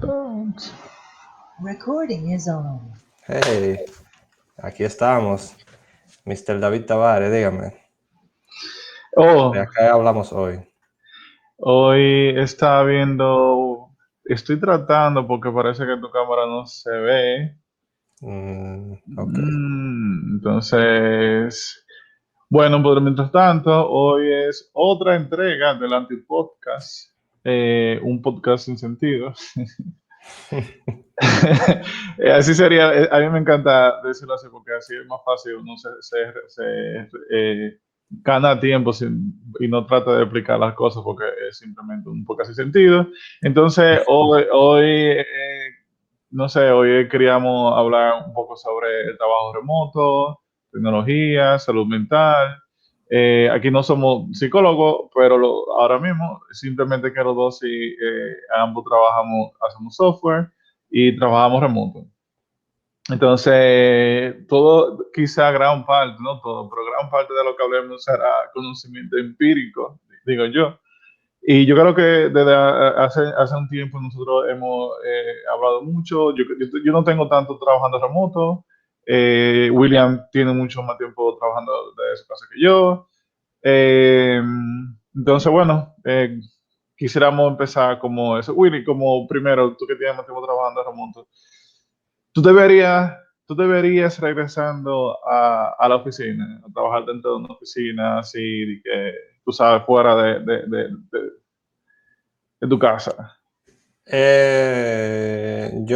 Bones. Recording is on. Hey, aquí estamos, Mr. David Tavares, dígame, ¿de Oh, acá hablamos hoy? hoy estaba viendo, estoy tratando porque parece que tu cámara no se ve. Ok. Entonces, bueno, pues mientras tanto, hoy es otra entrega del Antipodcast, un podcast sin sentido. Así sería, a mí me encanta decirlo así porque así es más fácil, uno gana tiempo y no trata de explicar las cosas porque es simplemente un poco sin sentido. Entonces, no sé, hoy queríamos hablar un poco sobre el trabajo remoto, tecnología, salud mental. Aquí no somos psicólogos, pero ahora mismo simplemente que los dos sí, ambos trabajamos, hacemos software y trabajamos remoto. Entonces, todo, quizá gran parte, no todo, pero gran parte de lo que hablemos será conocimiento empírico, digo yo. Y yo creo que desde hace un tiempo nosotros hemos hablado mucho. Yo no tengo tanto trabajando remoto. William tiene mucho más tiempo trabajando de su casa que yo. Eh, entonces, bueno, quisiéramos empezar como eso. Willy, como primero, tú que tienes más tiempo trabajando remoto, tú deberías, tú deberías regresando a la oficina, a trabajar dentro de una oficina así, que tú sabes, fuera de tu casa.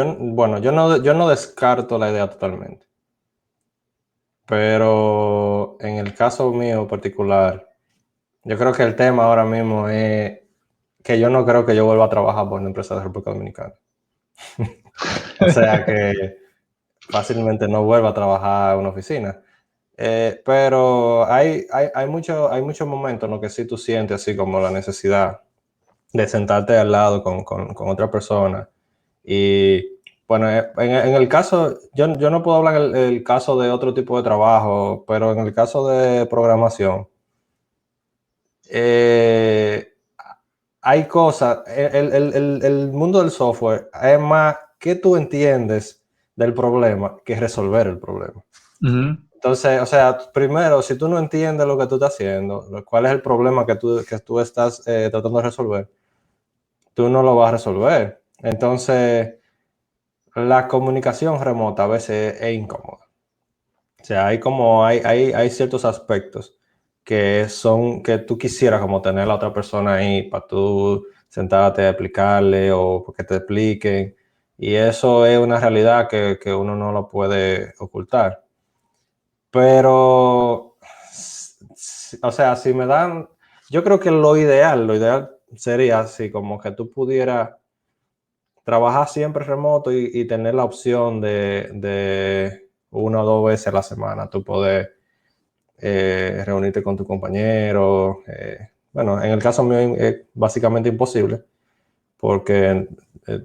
Bueno, yo no descarto la idea totalmente, pero en el caso mío particular, yo creo que el tema ahora mismo es que yo no creo que yo vuelva a trabajar por una empresa de República Dominicana. O sea que fácilmente no vuelva a trabajar en una oficina. Pero hay muchos momentos en los que sí tú sientes así como la necesidad de sentarte al lado con otra persona. Y bueno, en el caso, yo no puedo hablar en el caso de otro tipo de trabajo, pero en el caso de programación, eh, hay cosas, el mundo del software es más que tú entiendes del problema que resolver el problema. Ujú. Entonces, o sea, primero, si tú no entiendes lo que tú estás haciendo, cuál es el problema que tú estás tratando de resolver, tú no lo vas a resolver. Entonces, la comunicación remota a veces es incómoda. O sea, hay ciertos aspectos que tú quisieras como tener a la otra persona ahí para tú sentarte a explicarle o que te expliquen. Y eso es una realidad que uno no lo puede ocultar. Pero, o sea, si me dan, yo creo que lo ideal sería así, como que tú pudieras trabajar siempre remoto y tener la opción de una o dos veces a la semana, tú poder reunirte con tu compañero. Bueno, en el caso mío es básicamente imposible porque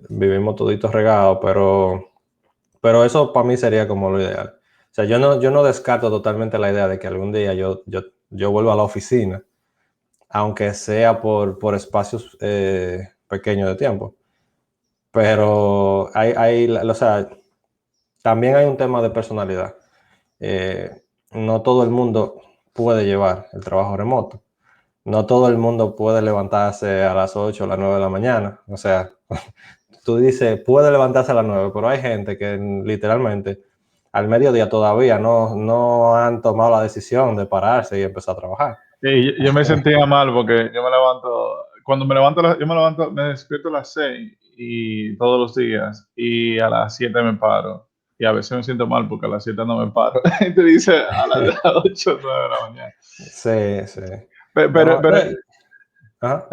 vivimos toditos regados, pero eso para mí sería como lo ideal. O sea, yo no descarto totalmente la idea de que algún día yo vuelva a la oficina, aunque sea por espacios pequeños de tiempo. Pero o sea, también hay un tema de personalidad. No todo el mundo puede llevar el trabajo remoto. No todo el mundo puede levantarse a las 8 o las 9 de la mañana. O sea, tú dices, puede levantarse a las 9, pero hay gente que literalmente al mediodía todavía no han tomado la decisión de pararse y empezar a trabajar. Y yo me sentía mal porque yo me levanto, cuando me levanto, yo me levanto, me despierto a las 6 y todos los días y a las 7 me paro. Y a veces me siento mal porque a las 7 no me paro. Y te dice a las 8 o 9 de la mañana. Sí, sí. Pero, No, pero, ajá.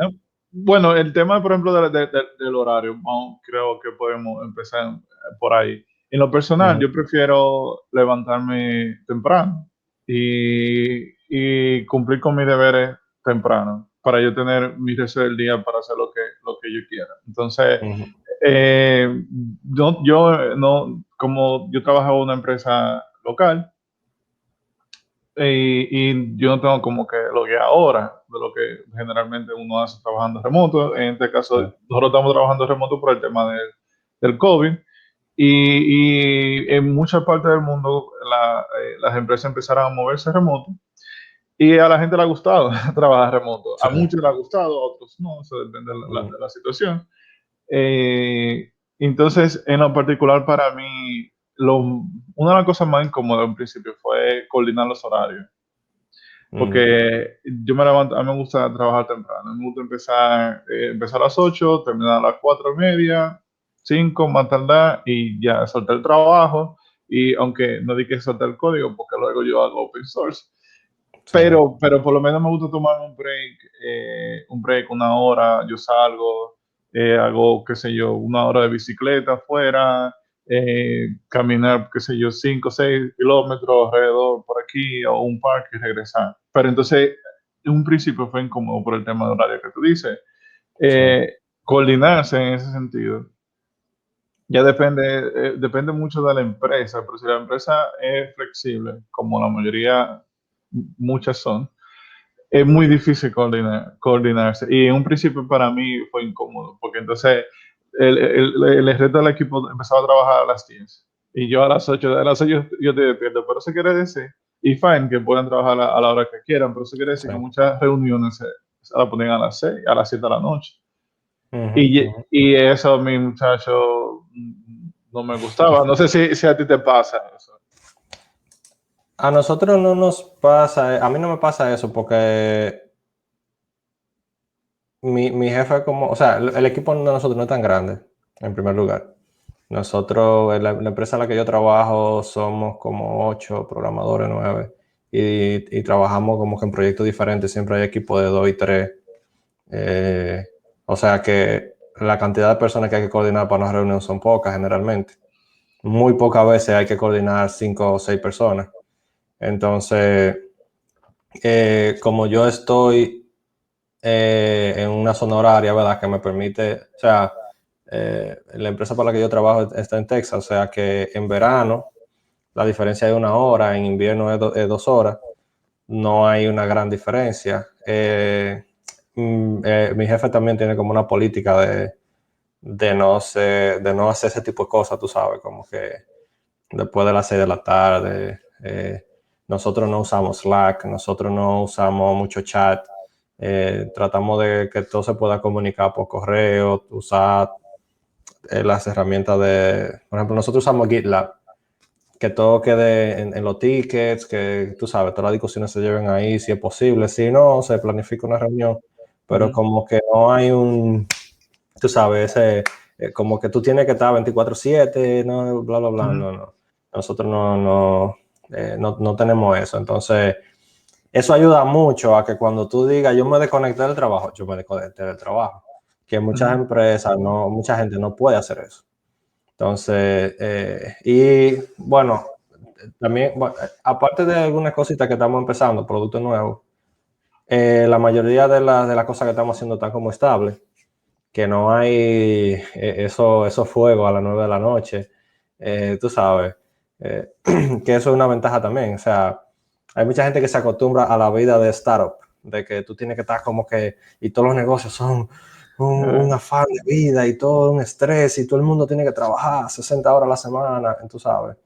bueno, el tema, por ejemplo, del horario, creo que podemos empezar por ahí. En lo personal, Ujú. yo prefiero levantarme temprano y cumplir con mis deberes temprano para yo tener mi resto del día para hacer lo que yo quiera. Entonces, Ujú. yo no, como yo trabajo en una empresa local, y yo no tengo como que lo que ahora, de lo que generalmente uno hace trabajando remoto. En este caso, Sí. nosotros estamos trabajando remoto por el tema del COVID. Y en muchas partes del mundo las empresas empezaron a moverse remoto y a la gente le ha gustado trabajar remoto. Sí. A muchos le ha gustado, a otros no, eso depende de la situación. Entonces, en lo particular para mí, una de las cosas más incómodas en principio fue coordinar los horarios. Porque yo me levanto, a mí me gusta trabajar temprano, me gusta empezar a las 8, terminar a las 4:30, 5 más tardar y ya soltar el trabajo. Y aunque no di que soltar el código, porque luego yo hago open source, Sí. pero por lo menos me gusta tomarme un break, 1 hora, yo salgo, hago, qué sé yo, 1 hora de bicicleta afuera, caminar, qué sé yo, 5 o 6 kilómetros alrededor por aquí o un parque y regresar. Pero entonces, en un principio fue incómodo por el tema de horario que tú dices. Coordinarse en ese sentido ya depende mucho de la empresa, pero si la empresa es flexible, como la mayoría, muchas son, es muy difícil coordinarse. Y en un principio para mí fue incómodo, porque entonces el resto del equipo empezaba a trabajar a las 10 y yo a las 8 yo te despierto, pero eso quiere decir, y fine, que puedan trabajar a la hora que quieran, pero eso quiere decir que muchas reuniones se la ponían a las 6, a las 7 de la noche. Y eso a mi muchacho no me gustaba. No sé si a ti te pasa eso. A nosotros no nos pasa, a mí no me pasa eso porque mi jefe como, o sea, el equipo de nosotros no es tan grande, en primer lugar. Nosotros, en la empresa en la que yo trabajo, somos como 8 programadores, 9, y trabajamos como que en proyectos diferentes, siempre hay equipos de 2 y 3. O sea que la cantidad de personas que hay que coordinar para una reunión son pocas generalmente. Muy pocas veces hay que coordinar 5 o 6 personas. Entonces, como yo estoy en una zona horaria, ¿verdad? Que me permite, o sea, la empresa para la que yo trabajo está en Texas, o sea que en verano la diferencia es 1 hora, en invierno es 2 horas, no hay una gran diferencia. Mi jefe también tiene como una política de no hacer ese tipo de cosas, tú sabes, como que después de las 6 de la tarde, nosotros no usamos Slack, nosotros no usamos mucho chat. Tratamos de que todo se pueda comunicar por correo, usar las herramientas por ejemplo, nosotros usamos GitLab, que todo quede en los tickets, que tú sabes, todas las discusiones se lleven ahí si es posible, si no, se planifica una reunión, pero como que no hay tú sabes, como que tú tienes que estar 24/7, no, bla, bla, bla, no. Nosotros no tenemos eso, entonces eso ayuda mucho a que cuando tú digas yo me desconecté del trabajo, yo me desconecté del trabajo. Que muchas empresas, mucha gente no puede hacer eso. Entonces, y bueno, también, aparte de algunas cositas que estamos empezando, productos nuevos, la mayoría de las cosas que estamos haciendo están como estables, que no hay esos fuegos a las 9 de la noche, tú sabes, que eso es una ventaja también. O sea, hay mucha gente que se acostumbra a la vida de startup, de que tú tienes que estar como que, y todos los negocios son un afán de vida y todo un estrés y todo el mundo tiene que trabajar 60 horas a la semana, tú sabes.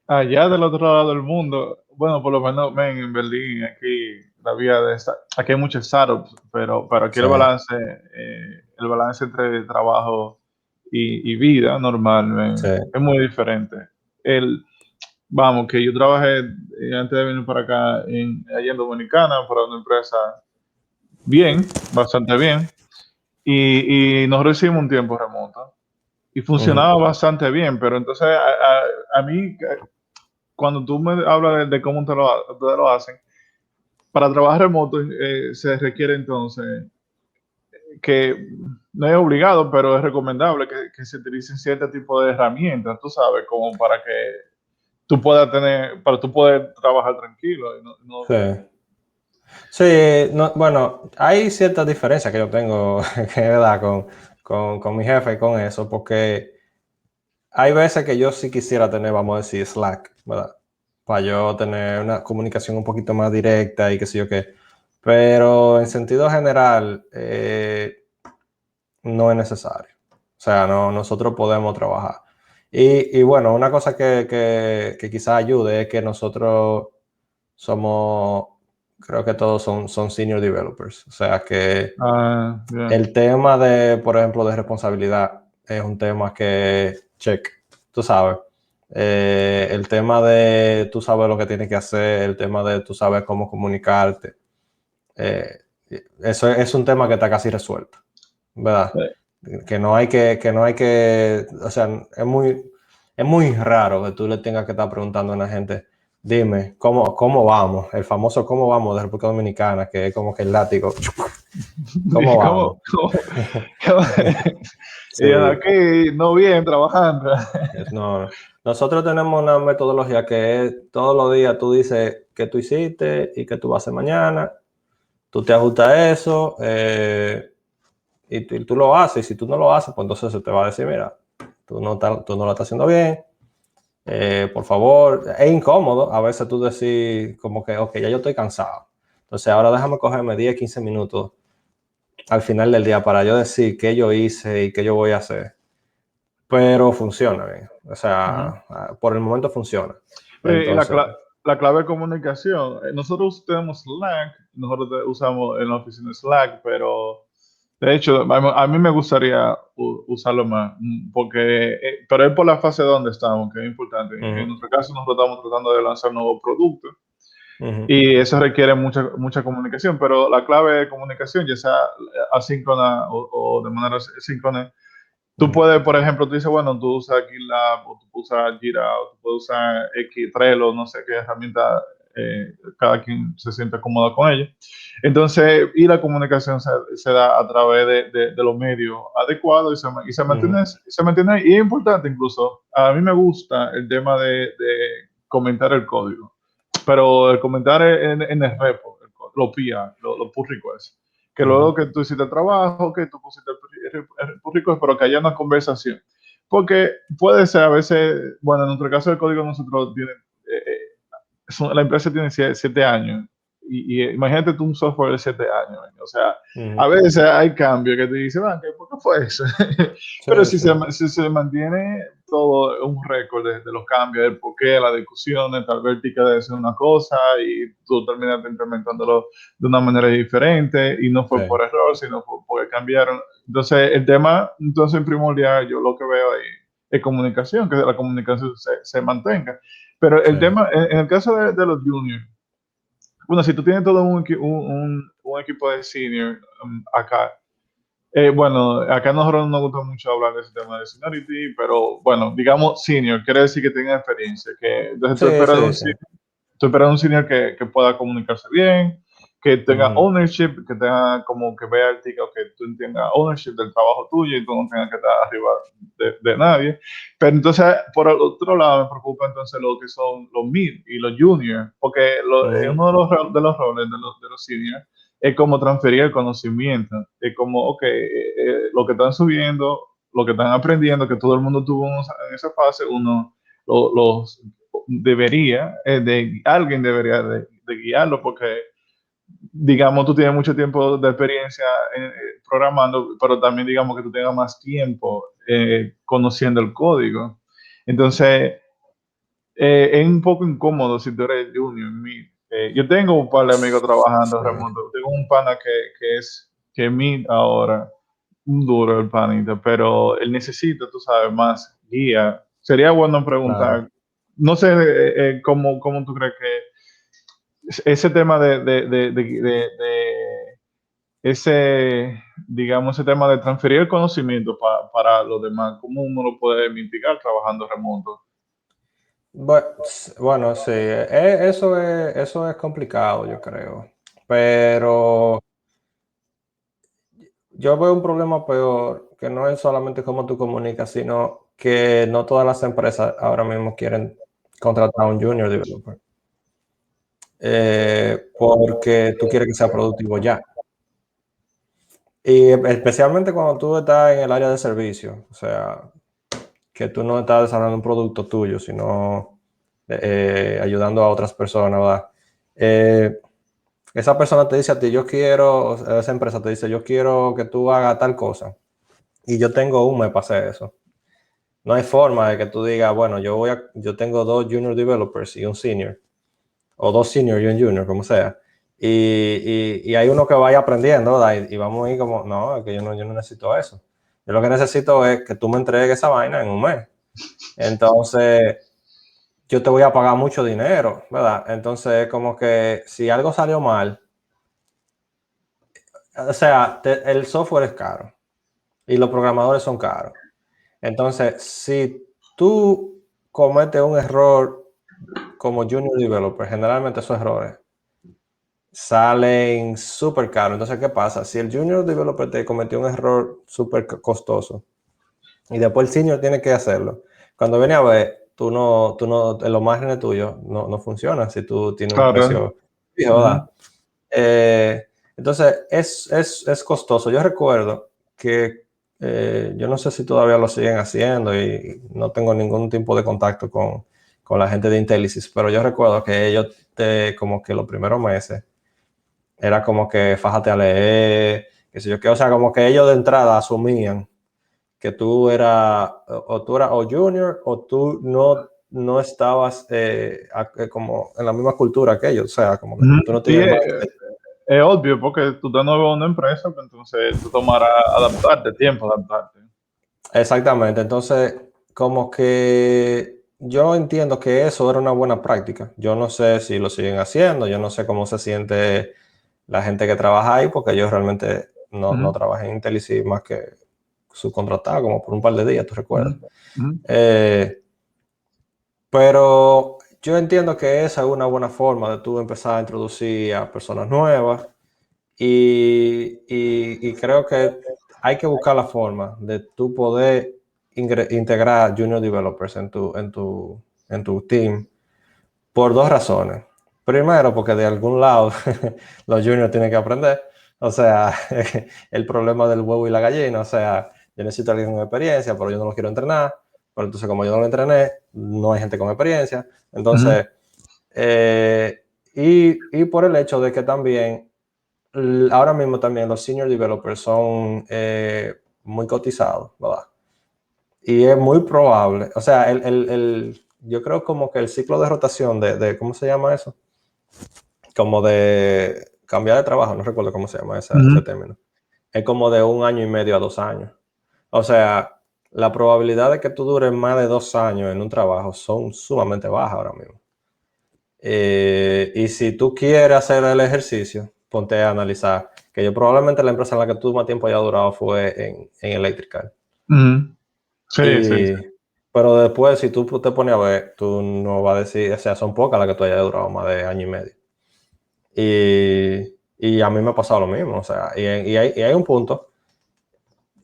Allá del otro lado del mundo, bueno, por lo menos en Berlín, aquí la vida aquí hay muchos startups, pero aquí Sí. el balance entre trabajo y vida normal Sí. es muy diferente. Vamos, que yo trabajé antes de venir para acá allá en Dominicana para una empresa bien, bastante bien, y nosotros hicimos un tiempo remoto y funcionaba bastante bien, pero entonces a mí, cuando tú me hablas de cómo ustedes lo hacen, para trabajar remoto se requiere entonces que no es obligado, pero es recomendable que se utilicen cierto tipo de herramientas, tú sabes, como para que para tú poder trabajar tranquilo. Sí. Sí, bueno, hay ciertas diferencias que yo tengo, que verdad, con mi jefe y con eso, porque hay veces que yo sí quisiera tener, vamos a decir, Slack, ¿verdad? Para yo tener una comunicación un poquito más directa y qué sé yo qué. Pero en sentido general, no es necesario. O sea, no, nosotros podemos trabajar. Y bueno, una cosa que quizás ayude es que nosotros somos, creo que todos son senior developers. O sea, que Yeah. el tema de, por ejemplo, de responsabilidad es un tema que, check, tú sabes. El tema de tú sabes lo que tienes que hacer, el tema de tú sabes cómo comunicarte. Eso es un tema que está casi resuelto, ¿verdad? Que no hay que, o sea, es muy raro que tú le tengas que estar preguntando a una gente, dime, ¿cómo vamos? El famoso ¿cómo vamos? De República Dominicana, que es como que el látigo, ¿cómo vamos? ¿Cómo? Sí, Y aquí no bien trabajando. no, nosotros tenemos una metodología que es todos los días tú dices qué tú hiciste y qué tú vas a hacer mañana, tú te ajustas eso, y tú lo haces, y si tú no lo haces, pues entonces se te va a decir, mira, tú no lo estás haciendo bien, por favor, es incómodo a veces tú decir como que, ok, ya yo estoy cansado, entonces ahora déjame cogerme 10, 15 minutos al final del día para yo decir qué yo hice y qué yo voy a hacer, pero funciona bien, o sea, por el momento funciona. Y Entonces, la clave de comunicación. Nosotros tenemos Slack, nosotros usamos en la oficina Slack, pero de hecho a mí me gustaría usarlo más, porque, pero es por la fase donde estamos, que es importante. En nuestro caso, nosotros estamos tratando de lanzar nuevos productos y eso requiere mucha comunicación, pero la clave de comunicación, ya sea asíncrona o de manera síncrona. Tú puedes, por ejemplo, tú dices, bueno, tú usas GitLab o tú usas Jira o tú puedes usar X, Trello, no sé qué herramienta, cada quien se siente cómodo con ella. Entonces, y la comunicación se da a través de los medios adecuados y se mantiene, y es importante incluso, a mí me gusta el tema de comentar el código, pero el comentar en el repo, los PR, los pull requests, que luego que tú hiciste el trabajo, que tú pusiste el pull request, pero que haya una conversación. Porque puede ser a veces, bueno, en nuestro caso el código nosotros tiene, la empresa tiene 7 años y imagínate tú un software de 7 años, o sea, a veces hay cambios que te dicen, ¿por qué fue eso? Pero sí, sí, si se mantiene todo un récord de los cambios, del porqué, las discusiones, tal vez te queda decir una cosa y tú terminaste implementándolo de una manera diferente y no fue por sí, error, sino porque cambiaron. Entonces, el tema, entonces en primordial, yo lo que veo ahí es comunicación, que la comunicación se mantenga. Pero el sí, tema, en el caso de los juniors, bueno, si tú tienes todo un equipo de senior acá, bueno, acá a nosotros no nos gusta mucho hablar de ese tema de seniority, pero bueno, digamos senior, quiere decir que tenga experiencia, que entonces sí, sí, sí. tú esperas un senior que pueda comunicarse bien, que tenga Ujú. ownership, que tenga como que vea el ticket, que tú tengas ownership del trabajo tuyo y tú no tengas que estar arriba de nadie. Pero entonces, por el otro lado, me preocupa entonces lo que son los mid y los juniors, porque uno de los roles de los seniors es como transferir el conocimiento, es como, ok, lo que están subiendo, lo que están aprendiendo, que todo el mundo tuvo en esa fase, uno los debería, alguien debería de guiarlo, porque digamos tú tienes mucho tiempo de experiencia programando, pero también digamos que tú tengas más tiempo conociendo el código. Entonces, es un poco incómodo si tú eres junior. Yo tengo un par de amigos Sí, trabajando remoto. Tengo un pana que es mid ahora, un duro el panita, pero él necesita, tú sabes, más guía. Sería bueno claro. preguntar, no sé cómo tú crees que ese tema de ese, digamos, ese tema de transferir el conocimiento para los demás, ¿cómo uno lo puede mitigar trabajando remoto? Bueno, sí, eso es complicado, yo creo. Pero yo veo un problema peor, que no es solamente cómo tú comunicas, sino que no todas las empresas ahora mismo quieren contratar a un junior developer. Porque tú quieres que sea productivo ya. Y especialmente cuando tú estás en el área de servicio, o sea, que tú no estás desarrollando un producto tuyo, sino ayudando a otras personas, ¿verdad? Esa persona te dice a ti, yo quiero, esa empresa te dice, yo quiero que tú hagas tal cosa. y yo tengo un mes para hacer eso. No hay forma de que tú digas, bueno, yo tengo 2 junior developers y un senior, o 2 senior y un junior, como sea. Y hay uno que vaya aprendiendo, ¿verdad? Y vamos a ir como, no, es que yo no necesito eso. Yo lo que necesito es que tú me entregues esa vaina en un mes. Entonces, yo te voy a pagar mucho dinero, ¿verdad? Entonces, como que si algo salió mal, o sea, el software es caro y los programadores son caros. Entonces, si tú cometes un error como junior developer, generalmente esos errores salen súper caros. Entonces, ¿qué pasa? Si el junior developer te cometió un error súper costoso y después el senior tiene que hacerlo, cuando viene a ver, los márgenes tuyos no funcionan si tú tienes un Claro. precio fijo, ¿verdad? Entonces, es costoso. Yo recuerdo que yo no sé si todavía lo siguen haciendo y no tengo ningún tipo de contacto con la gente de Intelisys, pero yo recuerdo que ellos como que los primeros meses era como que fájate a leer, qué sé yo qué, o sea, como que ellos de entrada asumían que tú eras o junior o tú no estabas como en la misma cultura que ellos, o sea, como que Ujú. tú no Sí, tenías el es obvio, porque tú estás nuevo en una empresa, pues entonces tú tomarás adaptarte, tiempo adaptarte. Exactamente, entonces como que yo entiendo que eso era una buena práctica. Yo no sé si lo siguen haciendo, yo no sé cómo se siente la gente que trabaja ahí, porque yo realmente no Ujú, trabajé en Intelisys más que subcontratado, como por un par de días, ¿tú ujú, recuerdas? ujú. Eh, pero yo entiendo que esa es una buena forma de tú empezar a introducir a personas nuevas y creo que hay que buscar la forma de tú poder integrar junior developers en tu team por dos razones. Primero, porque de algún lado los juniors tienen que aprender. O sea, el problema del huevo y la gallina. O sea, yo necesito a alguien con experiencia, pero yo no lo quiero entrenar. Pero entonces, como yo no lo entrené, no hay gente con experiencia. Ujú. Entonces, y por el hecho de que también ahora mismo también los senior developers son muy cotizados, ¿verdad? Y es muy probable, o sea, yo creo como que el ciclo de rotación ¿cómo se llama eso? Como de cambiar de trabajo, no recuerdo cómo se llama ese Ujú. término. Es como de 1 año y medio a 2 años. O sea, la probabilidad de que tú dures más de 2 años en un trabajo son sumamente bajas ahora mismo. Y si tú quieres hacer el ejercicio, ponte a analizar que yo probablemente la empresa en la que tú más tiempo haya durado fue en Electrical. Ujú. Sí, sí, sí. Y, pero después, si tú te pones a ver, tú no vas a decir, o sea, son pocas las que tú hayas durado más de año y medio. Y a mí me ha pasado lo mismo, o sea, y hay un punto.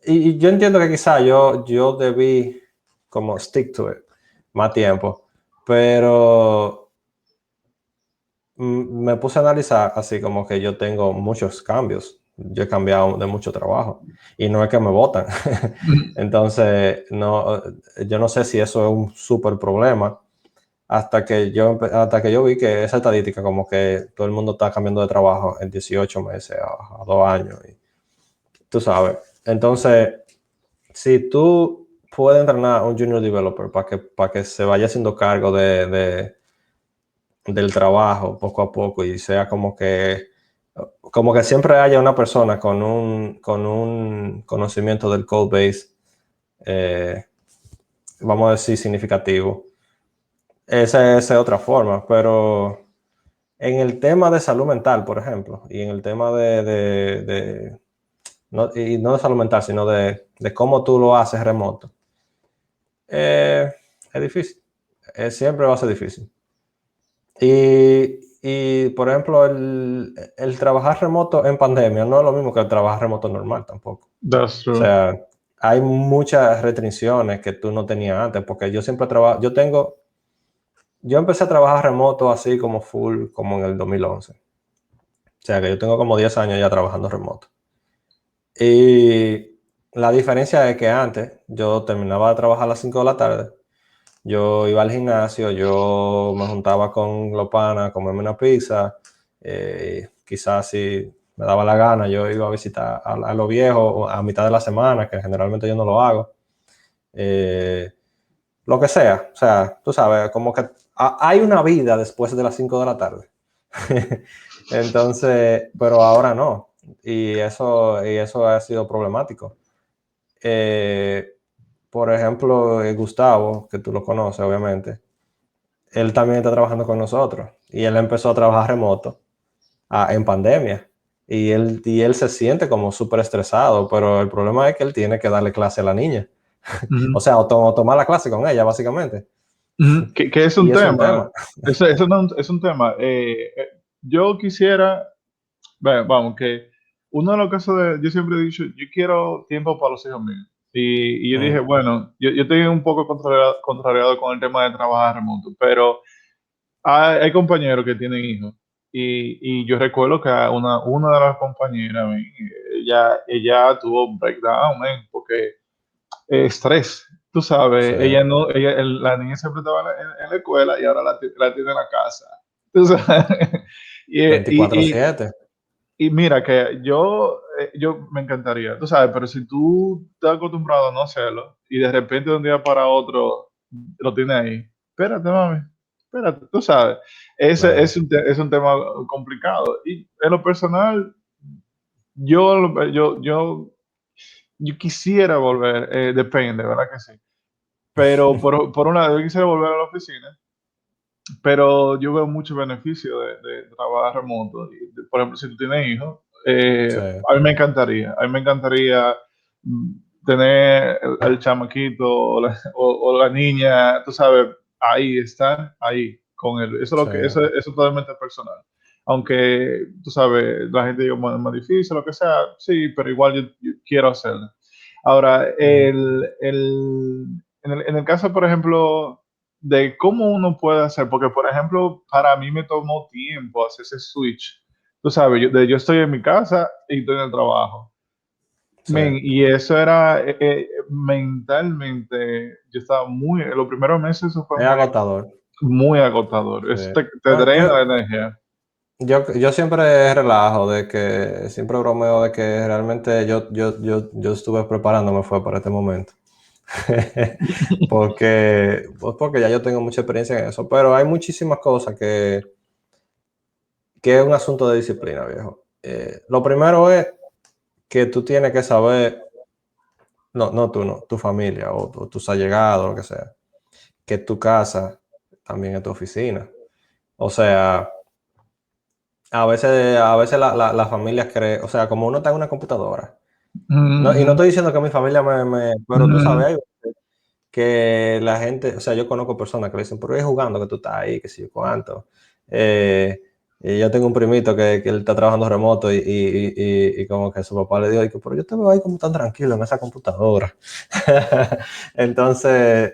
Y yo entiendo que quizá yo debí como stick to it más tiempo, pero me puse a analizar así como que yo tengo muchos cambios. Yo he cambiado de mucho trabajo y no es que me votan. Ujú. Entonces, no, yo no sé si eso es un súper problema hasta que yo vi que esa estadística como que todo el mundo está cambiando de trabajo en 18 meses a 2 años. Y, tú sabes. Entonces, si tú puedes entrenar a un junior developer para que se vaya haciendo cargo del trabajo poco a poco y sea como que siempre haya una persona con un conocimiento del code base, eh, vamos a decir, significativo. Esa es otra forma, pero en el tema de salud mental, por ejemplo, y en el tema no de salud mental, sino de cómo tú lo haces remoto, es difícil. Siempre va a ser difícil. Por ejemplo, el trabajar remoto en pandemia no es lo mismo que el trabajar remoto normal tampoco. That's O true. sea, hay muchas restricciones que tú no tenías antes, porque yo siempre trabajo, yo empecé a trabajar remoto así como full, como en el 2011. O sea, que yo tengo como 10 años ya trabajando remoto. Y la diferencia es que antes yo terminaba de trabajar a las 5 de la tarde, yo iba al gimnasio, yo me juntaba con los panas a comerme una pizza, quizás si me daba la gana, yo iba a visitar a los viejos a mitad de la semana, que generalmente yo no lo hago. Lo que sea, o sea, tú sabes, como que hay una vida después de las 5 de la tarde. Entonces, pero ahora no. Y eso ha sido problemático. Por ejemplo, Gustavo, que tú lo conoces, obviamente, él también está trabajando con nosotros. Y él empezó a trabajar remoto en pandemia. Y él se siente como súper estresado, pero el problema es que él tiene que darle clase a la niña. O sea, o tomar la clase con ella, básicamente. Que es un Y es un tema. tema. Eso no, es un tema. Yo quisiera, vamos, que uno de los casos de, yo siempre he dicho, yo quiero tiempo para los hijos míos. Y yo dije, bueno, yo estoy un poco contrariado con el tema de trabajar remoto, pero hay compañeros que tienen hijos. Y yo recuerdo que una de las compañeras, ella tuvo un breakdown, porque estrés, tú Sí, sabes, ella no, la niña siempre estaba en la escuela y ahora la tiene en la casa. Tú sabes. Y, y, 24/7. y mira que yo me encantaría, tú sabes, pero si tú estás acostumbrado a no hacerlo y de repente de un día para otro lo tienes ahí, espérate, mami, espérate, tú sabes, ese Claro. es un tema complicado. Y en lo personal, yo quisiera volver, depende, ¿verdad que sí? Pero por un lado, yo quisiera volver a la oficina, pero yo veo mucho beneficio de trabajar remoto. Por ejemplo, si tú tienes hijos, Sí, a mí me encantaría mm, tener el chamaquito o la niña, tú sabes, ahí, estar ahí con él. Eso es sí. eso es totalmente personal. Aunque, tú sabes, la gente diga, bueno, es más difícil, lo que sea, sí, pero igual yo quiero hacerlo. Ahora, en el caso, por ejemplo, de cómo uno puede hacer, porque por ejemplo, para mí me tomó tiempo hacer ese switch. Tú sabes, yo estoy en mi casa y estoy en el trabajo. Sí. Men, y eso era mentalmente, yo estaba los primeros meses eso fue Es agotador. muy agotador. Sí. Eso te No, drena la energía. yo siempre relajo de que, siempre bromeo de que realmente yo estuve preparándome fue para este momento. Porque ya yo tengo mucha experiencia en eso. Pero hay muchísimas cosas que es un asunto de disciplina, viejo. Lo primero es que tú tienes que saber, no tú, no, tu familia o tus allegados, lo que sea, que tu casa también es tu oficina. O sea, a veces las familias creen, o sea, como uno está en una computadora, no, y no Ujú, estoy diciendo que mi familia pero tú sabes, ujú, hay veces que la gente, o sea, yo conozco personas que le dicen, pero es jugando que tú estás ahí, que sé yo cuánto. Eh, y yo tengo un primito que él está trabajando remoto y como que su papá le dijo, pero yo te veo ahí como tan tranquilo en esa computadora. Entonces,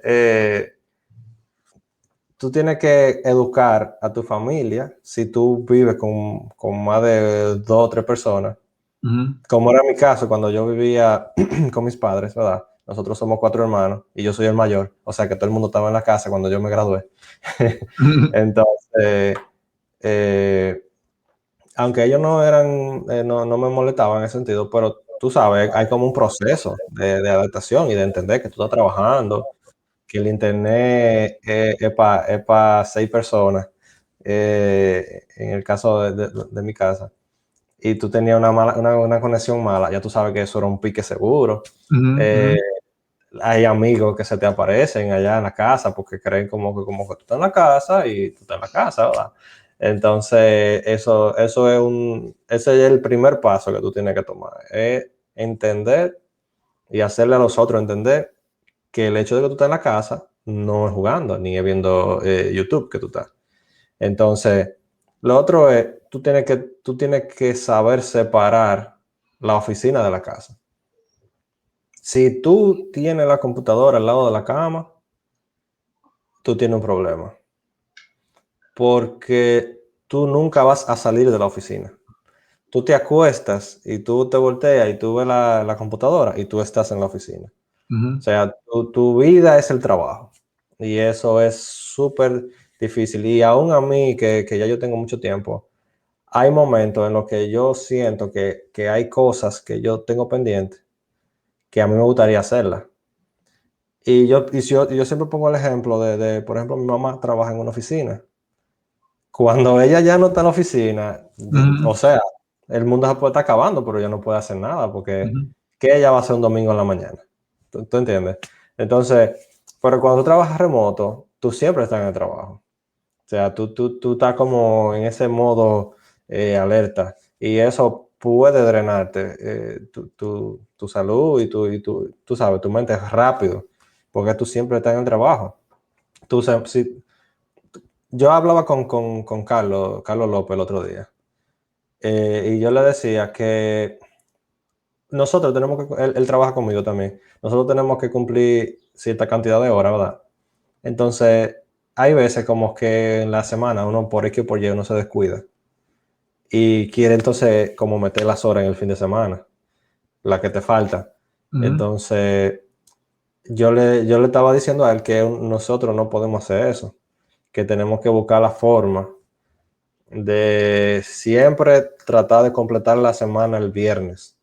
tú tienes que educar a tu familia si tú vives con más de 2 o 3 personas. ujú. Como era mi caso cuando yo vivía con mis padres, ¿verdad? Nosotros somos 4 hermanos y yo soy el mayor, o sea que todo el mundo estaba en la casa cuando yo me gradué. Ujú, Entonces, eh, aunque ellos no eran, no me molestaban en ese sentido, pero tú sabes, hay como un proceso de adaptación y de entender que tú estás trabajando, que el internet es para 6 personas, en el caso de mi casa, y tú tenías una conexión mala, ya tú sabes que eso era un pique seguro. ujú, Eh, Hay amigos que se te aparecen allá en la casa porque creen como que tú estás en la casa y tú estás en la casa, ¿verdad? Entonces, ese es el primer paso que tú tienes que tomar, es entender y hacerle a los otros entender que el hecho de que tú estés en la casa no es jugando, ni es viendo YouTube que tú estás. Entonces, lo otro es, tú tienes que saber separar la oficina de la casa. Si tú tienes la computadora al lado de la cama, tú tienes un problema, porque tú nunca vas a salir de la oficina. Tú te acuestas y tú te volteas y tú ves la computadora y tú estás en la oficina. O ujú. sea, tu vida es el trabajo. Y eso es súper difícil. Y aún a mí, que ya yo tengo mucho tiempo, hay momentos en los que yo siento que hay cosas que yo tengo pendientes que a mí me gustaría hacerlas. Y yo siempre pongo el ejemplo por ejemplo, mi mamá trabaja en una oficina. Cuando ella ya no está en la oficina, o sea, el mundo se puede estar acabando, pero ella no puede hacer nada porque ¿qué ella va a hacer un domingo en la mañana? ¿Tú entiendes? Entonces, pero cuando tú trabajas remoto, tú siempre estás en el trabajo. O sea, tú estás como en ese modo alerta y eso puede drenarte tu salud tú sabes, tu mente es rápido porque tú siempre estás en el trabajo. Yo hablaba con Carlos López el otro día y yo le decía que nosotros tenemos que, él trabaja conmigo también, nosotros tenemos que cumplir cierta cantidad de horas, ¿verdad? Entonces, hay veces como que en la semana uno por X o por Y uno se descuida y quiere entonces como meter las horas en el fin de semana, la que te falta. Entonces, yo le estaba diciendo a él que nosotros no podemos hacer eso, que tenemos que buscar la forma de siempre tratar de completar la semana el viernes.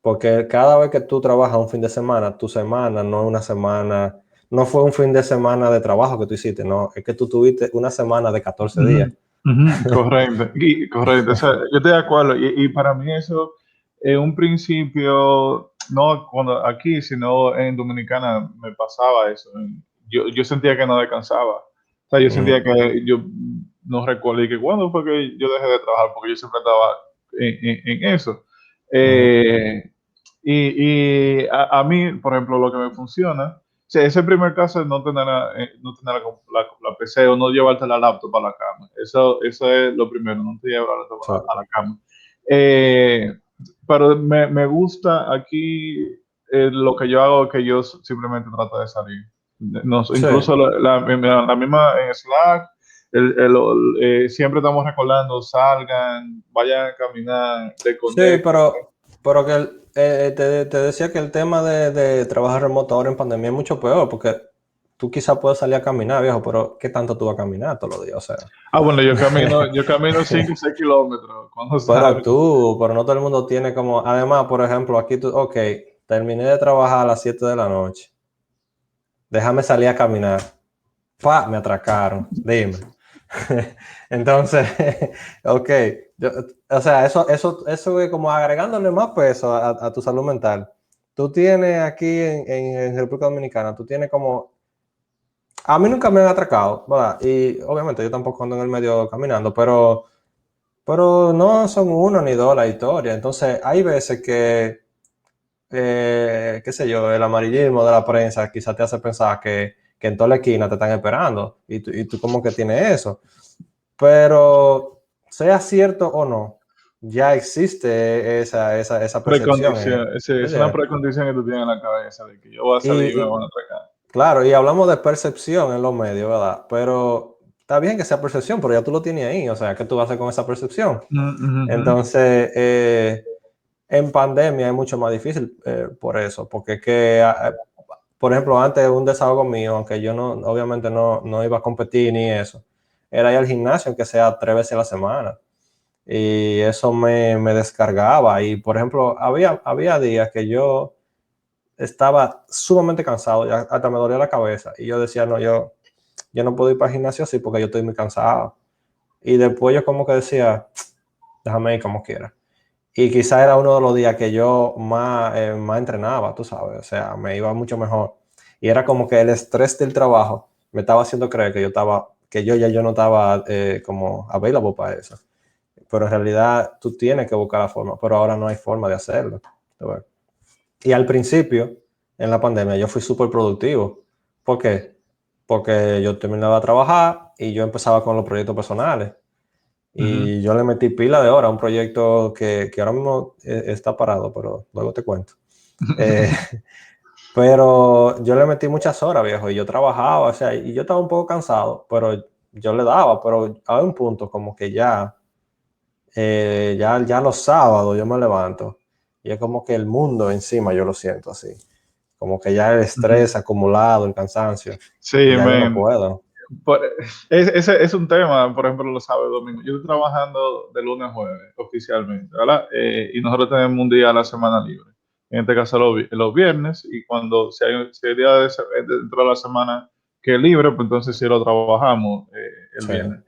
Porque cada vez que tú trabajas un fin de semana, tu semana no es una semana, no fue un fin de semana de trabajo que tú hiciste, no, es que tú tuviste una semana de 14 días. Correcto, correcto. O sea, yo estoy de acuerdo. Y para mí eso, en un principio, no cuando aquí, sino en Dominicana me pasaba eso. Yo sentía que no descansaba. O sea, yo sentía que yo no recuerdo y que cuando fue que yo dejé de trabajar, porque yo siempre estaba en eso. A mí, por ejemplo, lo que me funciona, o sea, ese primer caso es no tener la PC o no llevarte la laptop a la cama. Eso es lo primero, no te llevar la laptop a la cama. Pero me gusta aquí lo que yo hago, que yo simplemente trato de salir. Incluso la misma en Slack, siempre estamos recordando, salgan, vayan a caminar, Sí, desconecten. pero que te decía que el tema de trabajar remoto ahora en pandemia es mucho peor, porque tú quizás puedes salir a caminar, viejo, pero ¿qué tanto tú vas a caminar todos los días? O sea, Bueno, yo camino 5 o 6 kilómetros cuando salgo. pero no todo el mundo tiene como, además, por ejemplo, aquí ok, terminé de trabajar a las 7 de la noche, déjame salir a caminar, me atracaron, dime. Entonces, ok, o sea, eso es como agregándole más peso a tu salud mental. Tú tienes aquí en República Dominicana, tú tienes como, a mí nunca me han atracado, ¿verdad? Y obviamente yo tampoco ando en el medio caminando, pero no son uno ni dos la historia. Entonces, hay veces que, qué sé yo, el amarillismo de la prensa quizás te hace pensar que en toda la esquina te están esperando y tú como que tienes eso. Pero sea cierto o no, ya existe esa percepción. Precondición, es una ¿Entiendes? precondición que tú tienes en la cabeza de que yo voy a salir y me van a atracar. Claro, y hablamos de percepción en los medios, ¿verdad? Pero está bien que sea percepción, pero ya tú lo tienes ahí, o sea, ¿qué tú vas a hacer con esa percepción? Entonces, en pandemia es mucho más difícil por eso, porque es que, por ejemplo, antes un desahogo mío, aunque yo obviamente no iba a competir ni eso, era ir al gimnasio, aunque sea 3 veces a la semana. Y eso me descargaba. Y, por ejemplo, había días que yo estaba sumamente cansado, ya hasta me dolía la cabeza. Y yo decía, no, yo no puedo ir para el gimnasio así porque yo estoy muy cansado. Y después yo como que decía, déjame ir como quiera. Y quizá era uno de los días que yo más entrenaba, tú sabes, o sea, me iba mucho mejor. Y era como que el estrés del trabajo me estaba haciendo creer que yo no estaba como available para eso. Pero en realidad tú tienes que buscar la forma, pero ahora no hay forma de hacerlo. Y al principio, en la pandemia, yo fui súper productivo. ¿Por qué? Porque yo terminaba de trabajar y yo empezaba con los proyectos personales. Y yo le metí pila de horas a un proyecto que ahora mismo está parado, pero luego te cuento. Pero yo le metí muchas horas, viejo, y yo trabajaba, o sea, y yo estaba un poco cansado, pero yo le daba, pero a un punto como que ya los sábados yo me levanto y es como que el mundo encima yo lo siento así, como que ya el estrés acumulado, el cansancio, Sí, y ya yo no man. puedo. ese es un tema, por ejemplo, los sábados y domingos. Yo estoy trabajando de lunes a jueves oficialmente, ¿verdad? Y nosotros tenemos un día a la semana libre. En este caso los viernes, y cuando si hay día dentro de la semana que es libre, pues entonces sí lo trabajamos el Sí. viernes.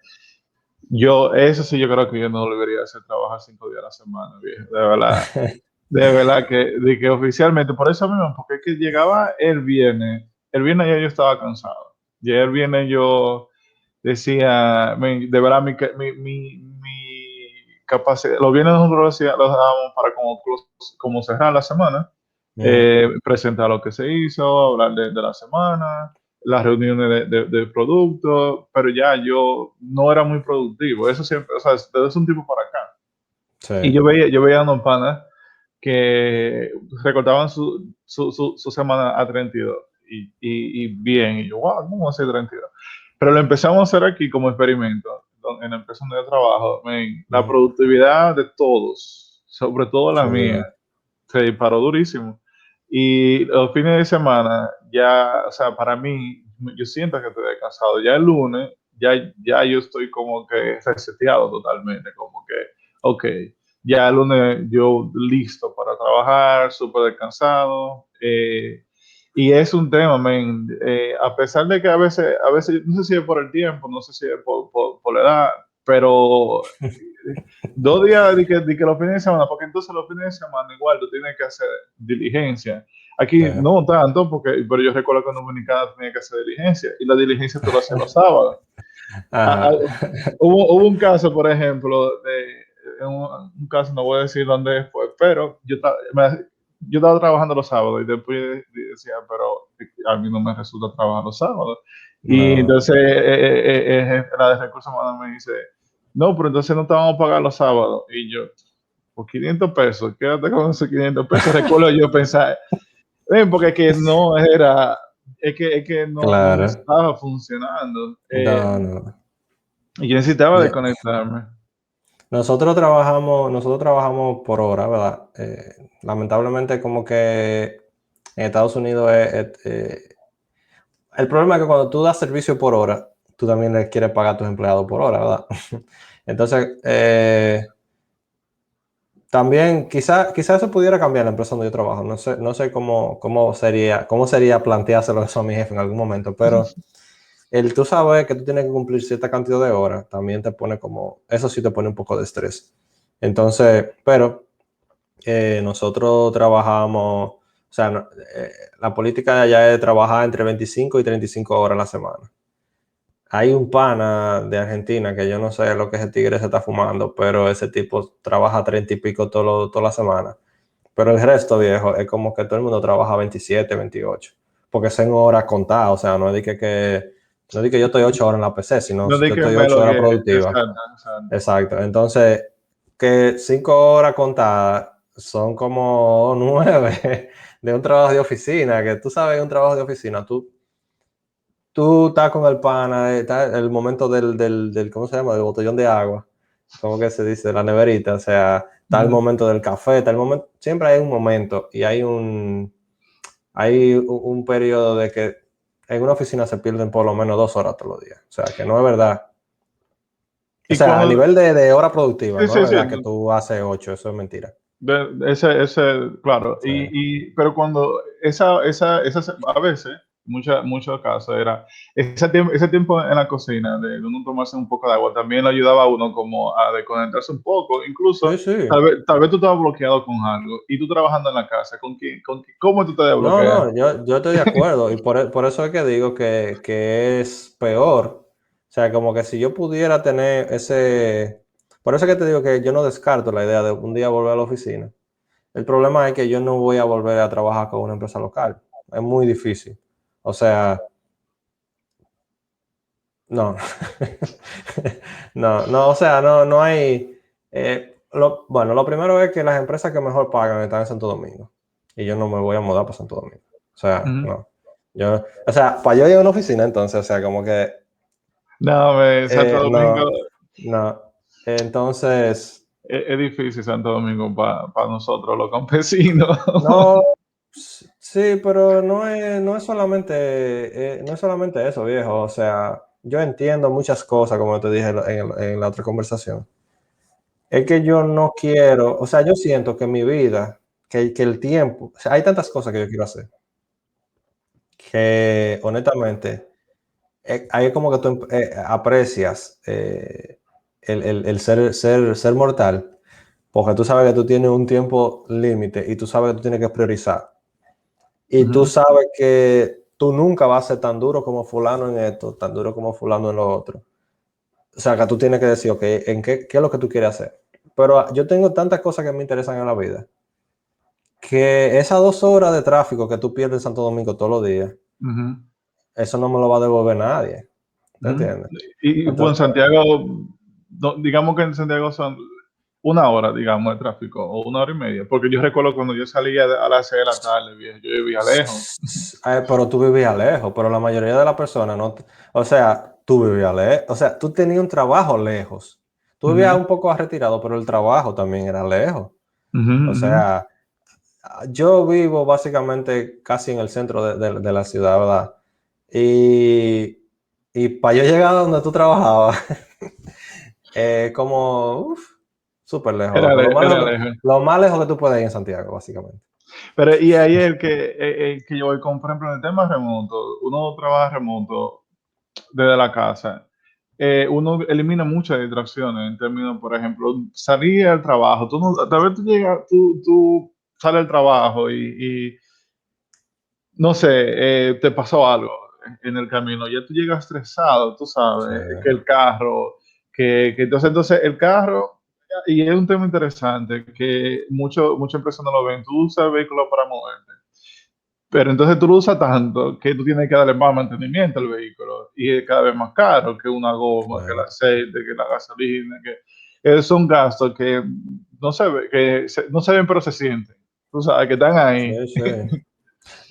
Eso sí, yo creo que yo no debería hacer trabajar 5 días a la semana, viejo, de verdad que oficialmente, por eso mismo, porque es que llegaba el viernes ya yo estaba cansado, ya el viernes yo decía, de verdad, mi capacidad, los viernes nosotros los dábamos para como cerrar la semana, Ujú. presentar lo que se hizo, hablar de la semana, las reuniones de productos, pero ya yo no era muy productivo, eso siempre, o sea, desde un tiempo para acá. Y Sí. yo veía unos panas que recortaban su semana a 32 y bien, y yo, wow, ¿cómo hace 32? Pero lo empezamos a hacer aquí como experimento, en la empresa donde yo trabajo, la Ujú. productividad de todos, sobre todo la mía, Sí. se disparó durísimo. Y los fines de semana, ya, o sea, para mí, yo siento que estoy descansado. Ya el lunes, ya yo estoy como que reseteado totalmente, como que, ok, ya el lunes yo listo para trabajar, súper descansado. Y es un tema, men, a pesar de que a veces, no sé si es por el tiempo, no sé si es por la edad, pero 2 días de que los fines de semana, porque entonces los fines de semana igual tú tienes que hacer diligencia. Sí. Aquí no tanto, pero yo recuerdo que en Dominicana tenía que hacer diligencia y la diligencia tú lo haces los sábados. Ah, Ajá. hubo un caso, por ejemplo, un caso, no voy a decir dónde fue, pero yo estaba trabajando los sábados y después decía, pero a mí no me resulta trabajar los sábados. Y No. entonces la de recursos humanos me dice, no, pero entonces no te vamos a pagar los sábados. Y yo, por 500 pesos, quédate con esos 500 pesos. Recuerdo yo pensar, porque es que no era, es que no me Claro. estaba funcionando. No, no. Y yo necesitaba Ya. desconectarme. Nosotros trabajamos por hora, ¿verdad? Lamentablemente como que en Estados Unidos el problema es que cuando tú das servicio por hora, tú también le quieres pagar a tus empleados por hora, ¿verdad? Entonces, también quizá eso pudiera cambiar en la empresa donde yo trabajo. No sé cómo sería planteárselo eso a mi jefe en algún momento, pero tú sabes que tú tienes que cumplir cierta cantidad de horas, también te pone eso sí te pone un poco de estrés. Entonces, pero nosotros trabajamos, o sea, la política de allá es trabajar entre 25 y 35 horas a la semana. Hay un pana de Argentina que yo no sé lo que ese tigre se está fumando, pero ese tipo trabaja 30 y pico toda la semana. Pero el resto, viejo, es como que todo el mundo trabaja 27, 28. Porque son horas contadas, o sea, no es de que yo estoy 8 horas en la PC, sino No que di que estoy me 8 lo horas que, productivas. exacto, exacto. Exacto. Entonces, que 5 horas contadas son como 9 de un trabajo de oficina, que tú sabes, un trabajo de oficina, tú estás con el pana, está el momento del, ¿cómo se llama? Del botellón de agua, ¿cómo que se dice? La neverita, o sea, está el Ujú. momento del café, está el momento, siempre hay un momento y hay un periodo de que en una oficina se pierden por lo menos 2 horas todos los días, o sea, que no es verdad. O Y sea, a cuando, nivel de hora productiva, sí, no sí, es sí, verdad que tú haces 8, eso es mentira. claro, Sí, pero cuando a veces, muchos casos era, ese tiempo en la cocina, de uno tomarse un poco de agua, también le ayudaba a uno como a desconectarse un poco, sí, incluso sí. tal vez tú estabas bloqueado con algo, y tú trabajando en la casa, ¿cómo tú te No, desbloqueas? no, yo estoy de acuerdo y por eso es que digo que es peor. O sea, como que si yo pudiera tener ese... Por eso es que te digo que yo no descarto la idea de un día volver a la oficina. El problema es que yo no voy a volver a trabajar con una empresa local. Es muy difícil. O sea, no. No, no, o sea, no hay... bueno, lo primero es que las empresas que mejor pagan están en Santo Domingo. Y yo no me voy a mudar para Santo Domingo. O sea, Ujú. no. O sea, para yo ir a una oficina, entonces, o sea, como que, No, Santo Domingo, no, no. Entonces, es difícil Santo Domingo para nosotros los campesinos. no, sí, pero no es solamente eso, viejo. O sea, yo entiendo muchas cosas, como te dije en la otra conversación. Es que yo no quiero, o sea, yo siento que mi vida, que el tiempo, o sea, hay tantas cosas que yo quiero hacer, que honestamente, ahí es como que tú aprecias el ser mortal, porque tú sabes que tú tienes un tiempo límite y tú sabes que tú tienes que priorizar. Y tú Ujú. sabes que tú nunca vas a ser tan duro como fulano en esto, tan duro como fulano en lo otro. O sea, que tú tienes que decir, ok, ¿en qué es lo que tú quieres hacer? Pero yo tengo tantas cosas que me interesan en la vida, que esas 2 horas de tráfico que tú pierdes en Santo Domingo todos los días, Ujú. eso no me lo va a devolver nadie. ¿Te Ujú. entiendes? Y pues en Entonces, Santiago, digamos que en Santiago son 1 hora, digamos, de tráfico, o 1 hora y media, porque yo recuerdo cuando yo salía a las 6 de la tarde, viejo, yo vivía lejos. pero tú vivías lejos, pero la mayoría de las personas no. O sea, tú vivías lejos, o sea, tú tenías un trabajo lejos. Tú vivías Ujú, un poco retirado, pero el trabajo también era lejos. ujú, O ujú. sea, yo vivo básicamente casi en el centro de la ciudad, ¿verdad? Y, y para yo llegar a donde tú trabajabas, como súper lejos, loco. Era lejos. Lo más lejos que tú puedes ir en Santiago, básicamente. Pero y ahí que yo voy con, por ejemplo, en el tema remoto, uno trabaja remoto desde la casa, uno elimina muchas distracciones en términos, por ejemplo, salir al trabajo, tú no, tal vez tú llegas, tú sales al trabajo y no sé, te pasó algo en el camino, ya tú llegas estresado, tú Sí. sabes, que el carro, entonces el carro, y es un tema interesante que muchas personas no lo ven, tú usas vehículos para moverte, pero entonces tú lo usas tanto que tú tienes que darle más mantenimiento al vehículo y es cada vez más caro que una goma, que el Sí. aceite, que la gasolina, que esos son gastos que no se ven pero se sienten, tú sabes que están ahí. Sí, sí.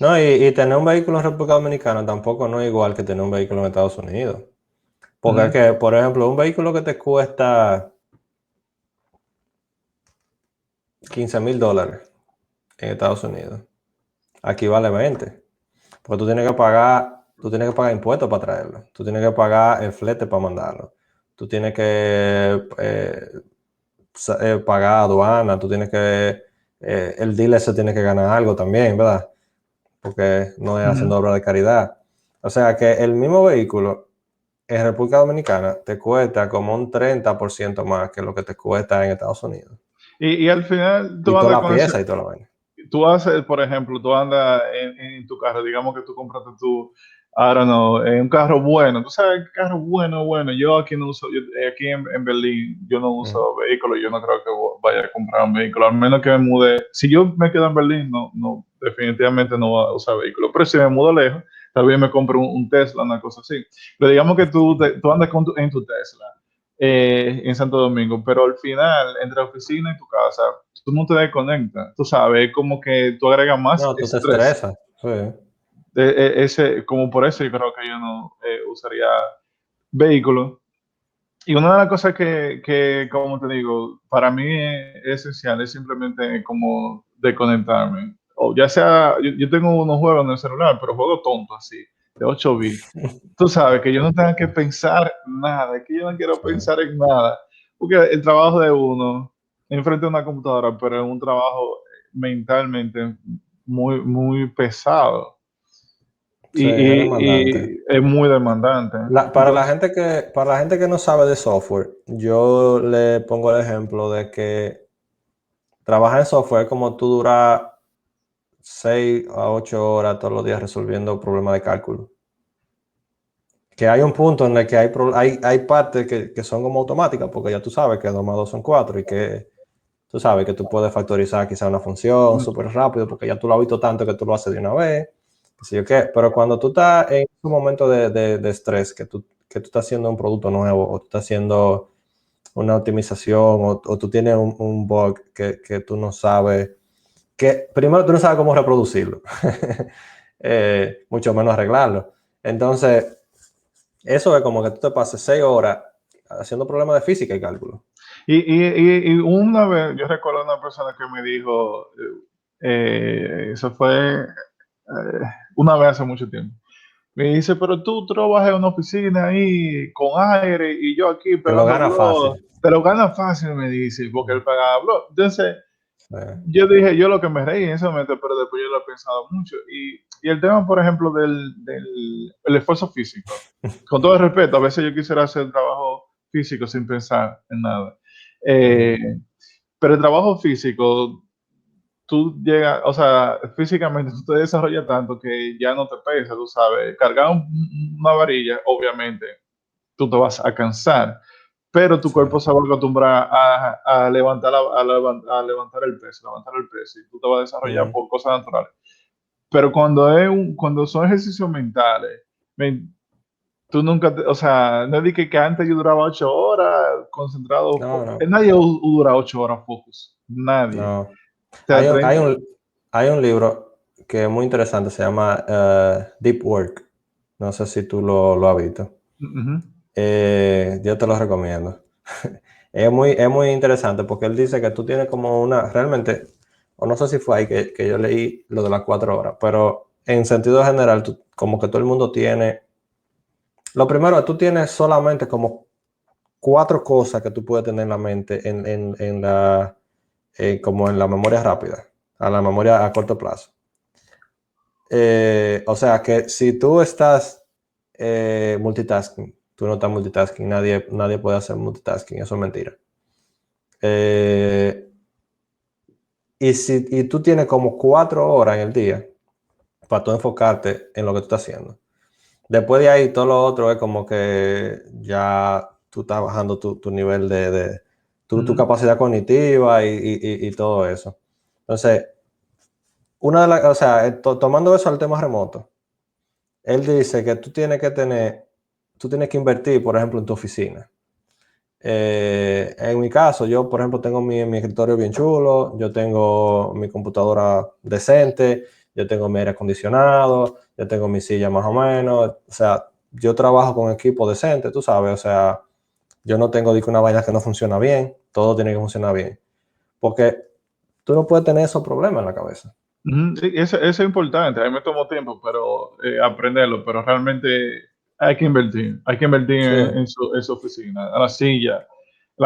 No, y tener un vehículo en República Dominicana tampoco no es igual que tener un vehículo en Estados Unidos. Porque es Ujú, que, por ejemplo, un vehículo que te cuesta $15,000 en Estados Unidos, aquí vale 20. Porque tú tienes que pagar impuestos para traerlo. Tú tienes que pagar el flete para mandarlo. Tú tienes que pagar aduana. El dealer se tiene que ganar algo también, ¿verdad? Porque no es ujú. haciendo obra de caridad. O sea que el mismo vehículo en República Dominicana te cuesta como un 30% más que lo que te cuesta en Estados Unidos. Y al final Y tú toda andas la con ese, pieza y toda la vaina. tú haces, por ejemplo, tú andas en tu carro, digamos que tú compraste tu, I don't know, un carro bueno, tú sabes, carro bueno, bueno, yo aquí no uso, aquí en Berlín, yo no Mm. uso vehículos, yo no creo que vaya a comprar un vehículo, al menos que me mude, si yo me quedo en Berlín, definitivamente no voy a usar vehículo, pero si me mudo lejos, tal vez me compro un Tesla, una cosa así, pero digamos que tú andas en tu Tesla, en Santo Domingo, pero al final, entre la oficina y tu casa, tú no te desconectas, tú sabes, es como que tú agregas más No, tú te estrés. estresas. Sí. Como por eso yo creo que yo no usaría vehículos. Y una de las cosas como te digo, para mí es esencial, es simplemente como desconectarme. O ya sea, yo tengo unos juegos en el celular, pero juegos tontos así, de 8 bits. Tú sabes, que yo no tenga que pensar nada, que yo no quiero Sí. pensar en nada. Porque el trabajo de uno, enfrente de una computadora, pero es un trabajo mentalmente muy, muy pesado Sí, es demandante. y es muy demandante. Entonces, Para la gente que no sabe de software, yo le pongo el ejemplo de que trabajar en software es como tú duras 6 a 8 horas todos los días resolviendo problemas de cálculo. Que hay un punto en el que hay partes que son como automáticas, porque ya tú sabes que 2 más 2 son 4 y que tú sabes que tú puedes factorizar quizá una función súper rápido, porque ya tú lo has visto tanto que tú lo haces de una vez. Qué sé yo qué. Pero cuando tú estás en un momento de estrés, que tú estás haciendo un producto nuevo, o tú estás haciendo una optimización, o tú tienes un bug que tú no sabes, que primero tú no sabes cómo reproducirlo, mucho menos arreglarlo. Entonces, eso es como que tú te pases 6 horas haciendo problemas de física y cálculo. y una vez, yo recuerdo a una persona que me dijo, eso fue una vez hace mucho tiempo, Me dice, pero tú trabajas en una oficina ahí con aire y yo aquí Te lo pegando gana blog. fácil. Te lo ganas fácil, me dice, porque él pagaba blog. Entonces, Sí. yo dije, yo lo que me reí en ese momento, pero después yo lo he pensado mucho. Y el tema, por ejemplo, el esfuerzo físico. Con todo el respeto, a veces yo quisiera hacer trabajo físico sin pensar en nada. Ujú. Eh, pero el trabajo físico, tú llegas, o sea, físicamente tú te desarrollas tanto que ya no te pesa, tú sabes. Cargar una varilla, obviamente, tú te vas a cansar, pero tu Sí. cuerpo se va a acostumbrar a levantar, a levantar levantar el peso, y tú te vas a desarrollar Ujú. por cosas naturales. Pero cuando son ejercicios mentales, men, tú nunca, o sea, no dije que antes yo duraba 8 horas concentrado, No, no, nadie dura 8 horas focus, nadie. no. O sea, 30, Hay un libro que es muy interesante, se llama Deep Work. No sé si tú lo has visto. ujú, Yo te lo recomiendo. Es muy interesante porque él dice que tú tienes como una, realmente, o no sé si fue ahí que yo leí lo de las 4 horas, pero en sentido general, como que todo el mundo tiene, lo primero, tú tienes solamente como cuatro cosas que tú puedes tener en la mente como en la memoria rápida, a la memoria a corto plazo. O sea que si tú estás multitasking, tú no estás multitasking, nadie puede hacer multitasking, eso es mentira. Eh, y tú tienes como 4 horas en el día para tú enfocarte en lo que tú estás haciendo. Después de ahí, todo lo otro es como que ya tú estás bajando tu nivel tu ujú, capacidad cognitiva y todo eso. Entonces, o sea, tomando eso al tema remoto, él dice que tú tienes que invertir, por ejemplo, en tu oficina. En mi caso, yo, por ejemplo, tengo mi escritorio bien chulo, yo tengo mi computadora decente, yo tengo mi aire acondicionado, yo tengo mi silla más o menos, o sea, yo trabajo con equipo decente, tú sabes, o sea, yo no tengo una vaina que no funciona bien, todo tiene que funcionar bien, porque tú no puedes tener esos problemas en la cabeza. ujú. Sí, eso es importante. A mí me tomó tiempo, pero aprenderlo, pero realmente hay que invertir Sí, en su oficina, a la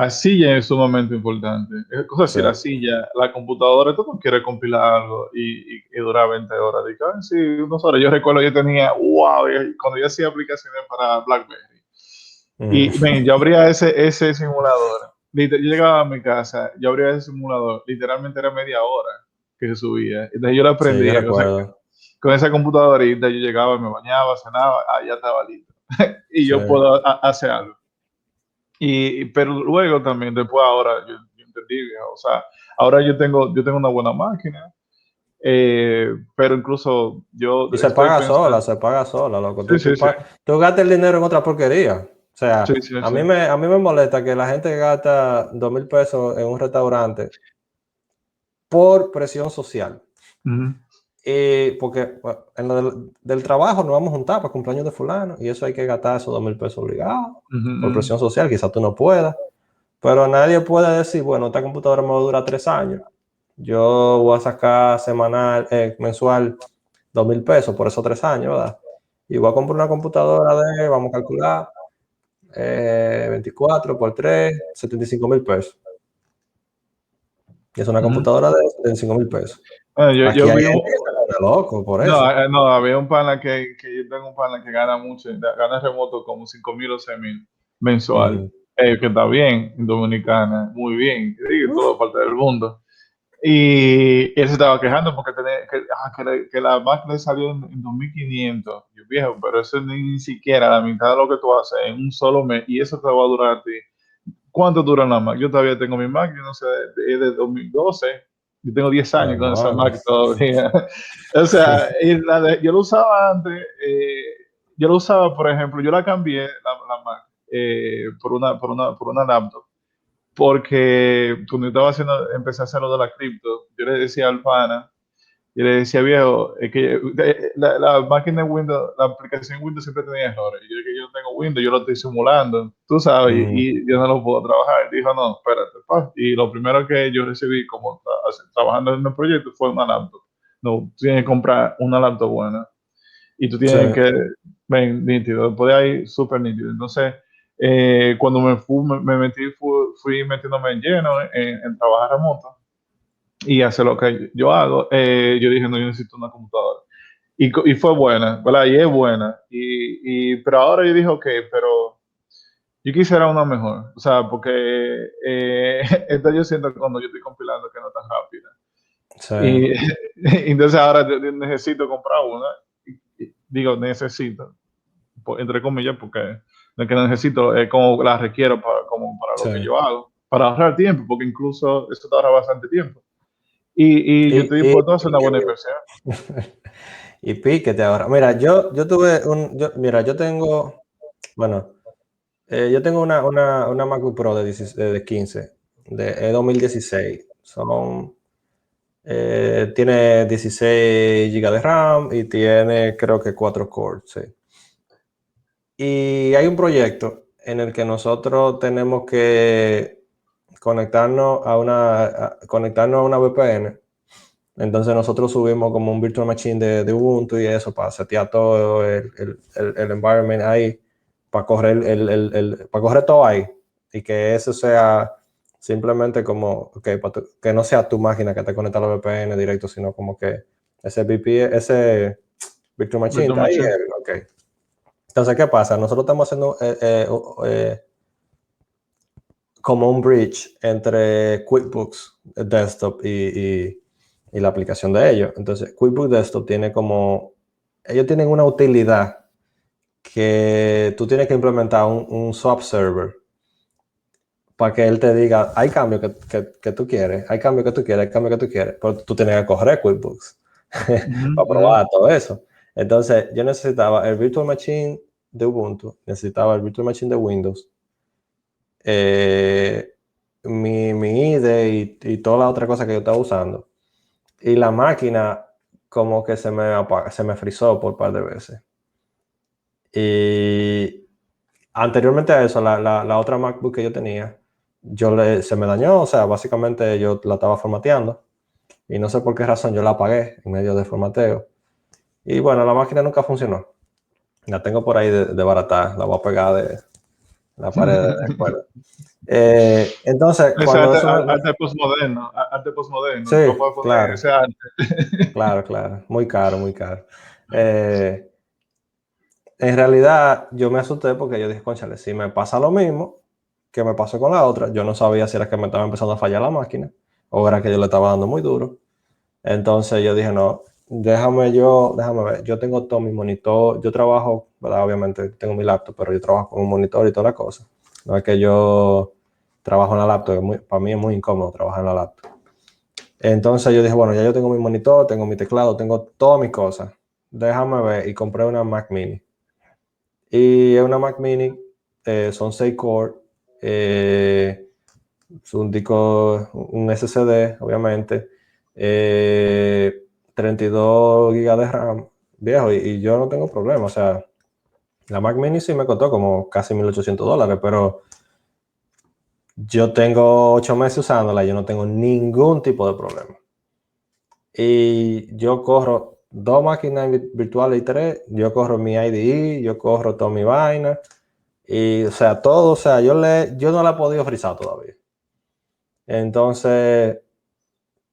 silla es sumamente importante. Es cosa sí. así, la silla, la computadora, tú no quieres compilar algo y durar 20 horas. Digo, "Ay, sí, 2 horas". Yo recuerdo, yo tenía, wow, cuando yo hacía aplicaciones para BlackBerry. Mm. Y ven, yo abría ese simulador. Yo llegaba a mi casa, yo abría ese simulador, literalmente era media hora que se subía. Entonces yo lo Sí, yo aprendía, o sea, recuerdo. con esa computadorita yo llegaba, me bañaba, cenaba, ya estaba listo. Y Sí. yo puedo hacer algo. Pero luego también, después ahora, yo entendí, viejo, o sea, ahora yo tengo una buena máquina, pero incluso yo Y estoy pensando, se paga sola, loco. sí, sí, sí, Tú gastas el dinero en otra porquería. O sí, sea, sí, sí. a mí me molesta que la gente gasta 2,000 pesos en un restaurante por presión social. Ujú, Porque bueno, en lo del trabajo nos vamos a juntar para cumpleaños de fulano y eso hay que gastar esos 2,000 pesos obligados ujú, por ujú. presión social. Quizás tú no puedas, pero nadie puede decir, bueno, esta computadora me va a durar 3 años. Yo voy a sacar mensual 2,000 pesos por esos 3 años, ¿verdad? Y voy a comprar una computadora vamos a calcular, 24 por 3, 75,000 pesos. Y es una Ujú. computadora de 75,000 pesos. Bueno, Aquí yo hay vi gente que se vuelve loco por no, eso. no, había un pana que yo tengo un pana que gana mucho, gana remoto como 5,000 o 6,000 mensual, Ujú. que está bien en Dominicana, muy bien, y en Uf. toda parte del mundo. Y él se estaba quejando porque que la máquina le salió en 2,500. Yo, viejo, pero eso ni siquiera la mitad de lo que tú haces en un solo mes, y eso te va a durar a ti. ¿Cuánto dura la Mac? Yo todavía tengo mi máquina, no sé, de 2012. Yo tengo 10 Ay, años con esa madre. Mac todavía. O sea, yo lo usaba antes, yo lo usaba, por ejemplo, yo la cambié, la Mac, por una laptop, porque cuando yo empecé a hacer lo de la cripto, yo le decía al pana, y le decía, viejo, es que la máquina de Windows, la aplicación Windows siempre tenía errores. Yo que yo no tengo Windows, yo lo estoy simulando, tú sabes, Mm, y yo no lo puedo trabajar. Dijo, no, espérate, pa. Y lo primero que yo recibí como trabajando en el proyecto fue una laptop. No, tú tienes que comprar una laptop buena y tú sí, tienes que ven, nítido, después de ahí, súper nítido. Entonces, cuando me metí, fui metiéndome en lleno en trabajar remoto y hacer lo que yo hago, yo dije, no, yo necesito una computadora. Y fue buena, ¿verdad? Y es buena. Pero ahora yo dije, ok, pero yo quisiera una mejor. O sea, porque esta yo siento que cuando yo estoy compilando que no está rápida. Sí, Y entonces ahora yo necesito comprar una. Digo, necesito, entre comillas, porque no es que necesito, es como la requiero como para lo que sí. yo hago, para ahorrar tiempo, porque incluso esto te ahorra bastante tiempo. Y yo estoy Y, dispuesto a hacer una buena inversión. y piquete ahora. Mira, yo tuve mira, yo tengo, bueno, yo tengo una MacBook Pro de, 16 de 15, de 2016. Tiene 16 GB de RAM y tiene creo que 4 cores, sí. Y hay un proyecto en el que nosotros tenemos que conectarnos a una VPN. Entonces nosotros subimos como un virtual machine de Ubuntu y eso para setear todo el environment ahí, para correr, para correr todo ahí. Y que eso sea simplemente como, que no sea tu máquina que te conecta a la VPN directo, sino como que ese virtual machine Virtual está ahí. Machine. Ok. Entonces, ¿qué pasa? Nosotros estamos haciendo como un bridge entre QuickBooks Desktop y la aplicación de ellos. Entonces, QuickBooks Desktop ellos tienen una utilidad que tú tienes que implementar un swap server para que él te diga, hay cambios que tú quieres, hay cambios que tú quieres, hay cambios que tú quieres, pero tú tienes que correr QuickBooks Ujú, para ujú. probar todo eso. Entonces, yo necesitaba el Virtual Machine de Ubuntu, necesitaba el Virtual Machine de Windows, eh, mi IDE y toda la otra cosa que yo estaba usando. Y la máquina como que se me frizó por un par de veces. Y anteriormente a eso, la otra MacBook que yo tenía, se me dañó, o sea, básicamente yo la estaba formateando y no sé por qué razón yo la apagué en medio de formateo. Y bueno, la máquina nunca funcionó. La tengo por ahí de barata, la voy a pegar de la pared de la escuela. Entonces, Ese cuando arte, eso arte postmoderno, arte postmoderno, Sí, tú no puedes poner claro, ese arte. claro, claro. Muy caro, muy caro. Eh, en realidad, yo me asusté porque yo dije, cónchale, si me pasa lo mismo que me pasó con la otra, yo no sabía si era que me estaba empezando a fallar la máquina o era que yo le estaba dando muy duro. Entonces yo dije, no, déjame ver, yo tengo todo mi monitor, yo trabajo, ¿verdad? Obviamente tengo mi laptop, pero yo trabajo con un monitor y toda la cosa. No es que yo trabajo en la laptop, para mí es muy incómodo trabajar en la laptop. Entonces yo dije, bueno, ya yo tengo mi monitor, tengo mi teclado, tengo todas mis cosas. Déjame ver y compré una Mac Mini. Y es una Mac Mini, son 6 core, es un disco, un SSD, obviamente, 32 GB de RAM, viejo, y yo no tengo problema. O sea, la Mac Mini sí me costó como casi $1,800, pero yo tengo 8 meses usándola y yo no tengo ningún tipo de problema. Y yo corro 2 máquinas virtuales y 3, yo corro mi IDE, yo corro toda mi vaina, y o sea, todo, o sea, yo no la he podido frizar todavía. Entonces,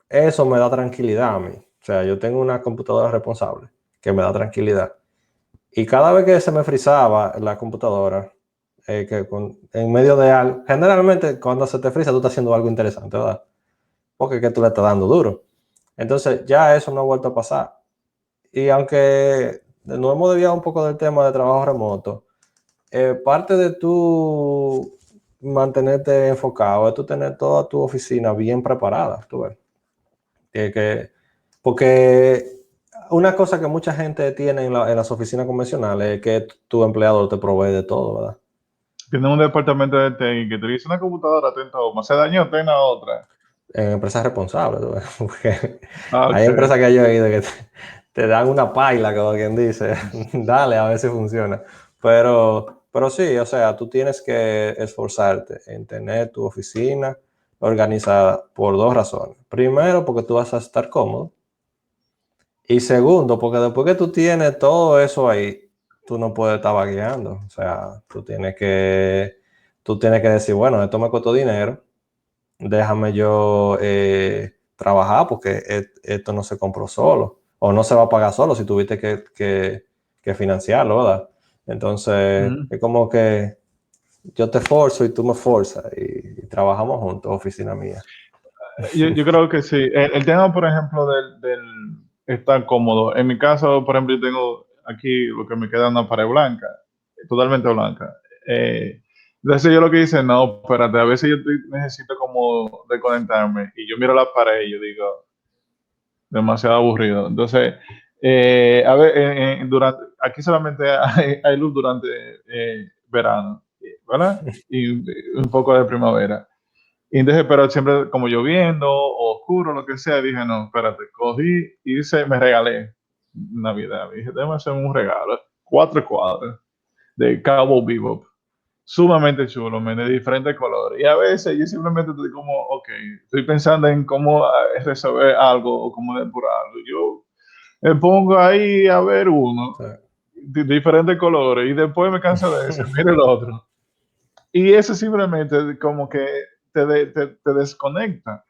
eso me da tranquilidad a mí. O sea, yo tengo una computadora responsable que me da tranquilidad. Y cada vez que se me frizaba la computadora, en medio de algo, generalmente cuando se te friza tú estás haciendo algo interesante, ¿verdad? Porque es que tú le estás dando duro. Entonces, ya eso no ha vuelto a pasar. Y aunque nos hemos desviado un poco del tema de trabajo remoto, parte de tu mantenerte enfocado es tú tener toda tu oficina bien preparada, tú ves. Porque una cosa que mucha gente tiene en las oficinas convencionales es que tu empleador te provee de todo, ¿verdad? Tiene un departamento de TI que te dice una computadora, ten toma, se dañó, ten la otra. En empresas responsables, tú ves. Porque Ah, hay ok. empresas que yo he ido que te dan una paila, como quien dice, dale, a ver si funciona. Pero sí, o sea, tú tienes que esforzarte en tener tu oficina organizada por 2 razones. Primero, porque tú vas a estar cómodo. Y segundo, porque después que tú tienes todo eso ahí, tú no puedes estar vagueando. O sea, tú tienes que decir, bueno, esto me costó dinero, déjame yo trabajar porque esto no se compró solo o no se va a pagar solo si tuviste que financiarlo, ¿verdad? Entonces, es como que yo te forzo y tú me forzas y trabajamos juntos, oficina mía. Yo creo que sí. El tema, por ejemplo, del estar cómodo. En mi caso, por ejemplo, yo tengo aquí lo que me queda una pared blanca, totalmente blanca. Entonces yo lo que hice, no, espérate, a veces necesito como desconectarme y yo miro la pared y yo digo, demasiado aburrido. Entonces, a ver, aquí solamente hay luz durante verano, ¿verdad? Y un poco de primavera. Y entonces, pero siempre como lloviendo o oscuro, lo que sea, dije, no, espérate, cogí y me regalé Navidad. Dije, déjame hacer un regalo. 4 cuadros de Cowboy Bebop. Sumamente chulo, de diferentes colores. Y a veces yo simplemente estoy como, ok, estoy pensando en cómo resolver algo o cómo depurarlo. Yo me pongo ahí a ver uno Sí, de diferentes colores y después me canso de ese, mire el otro. Y eso simplemente como que te desconecta.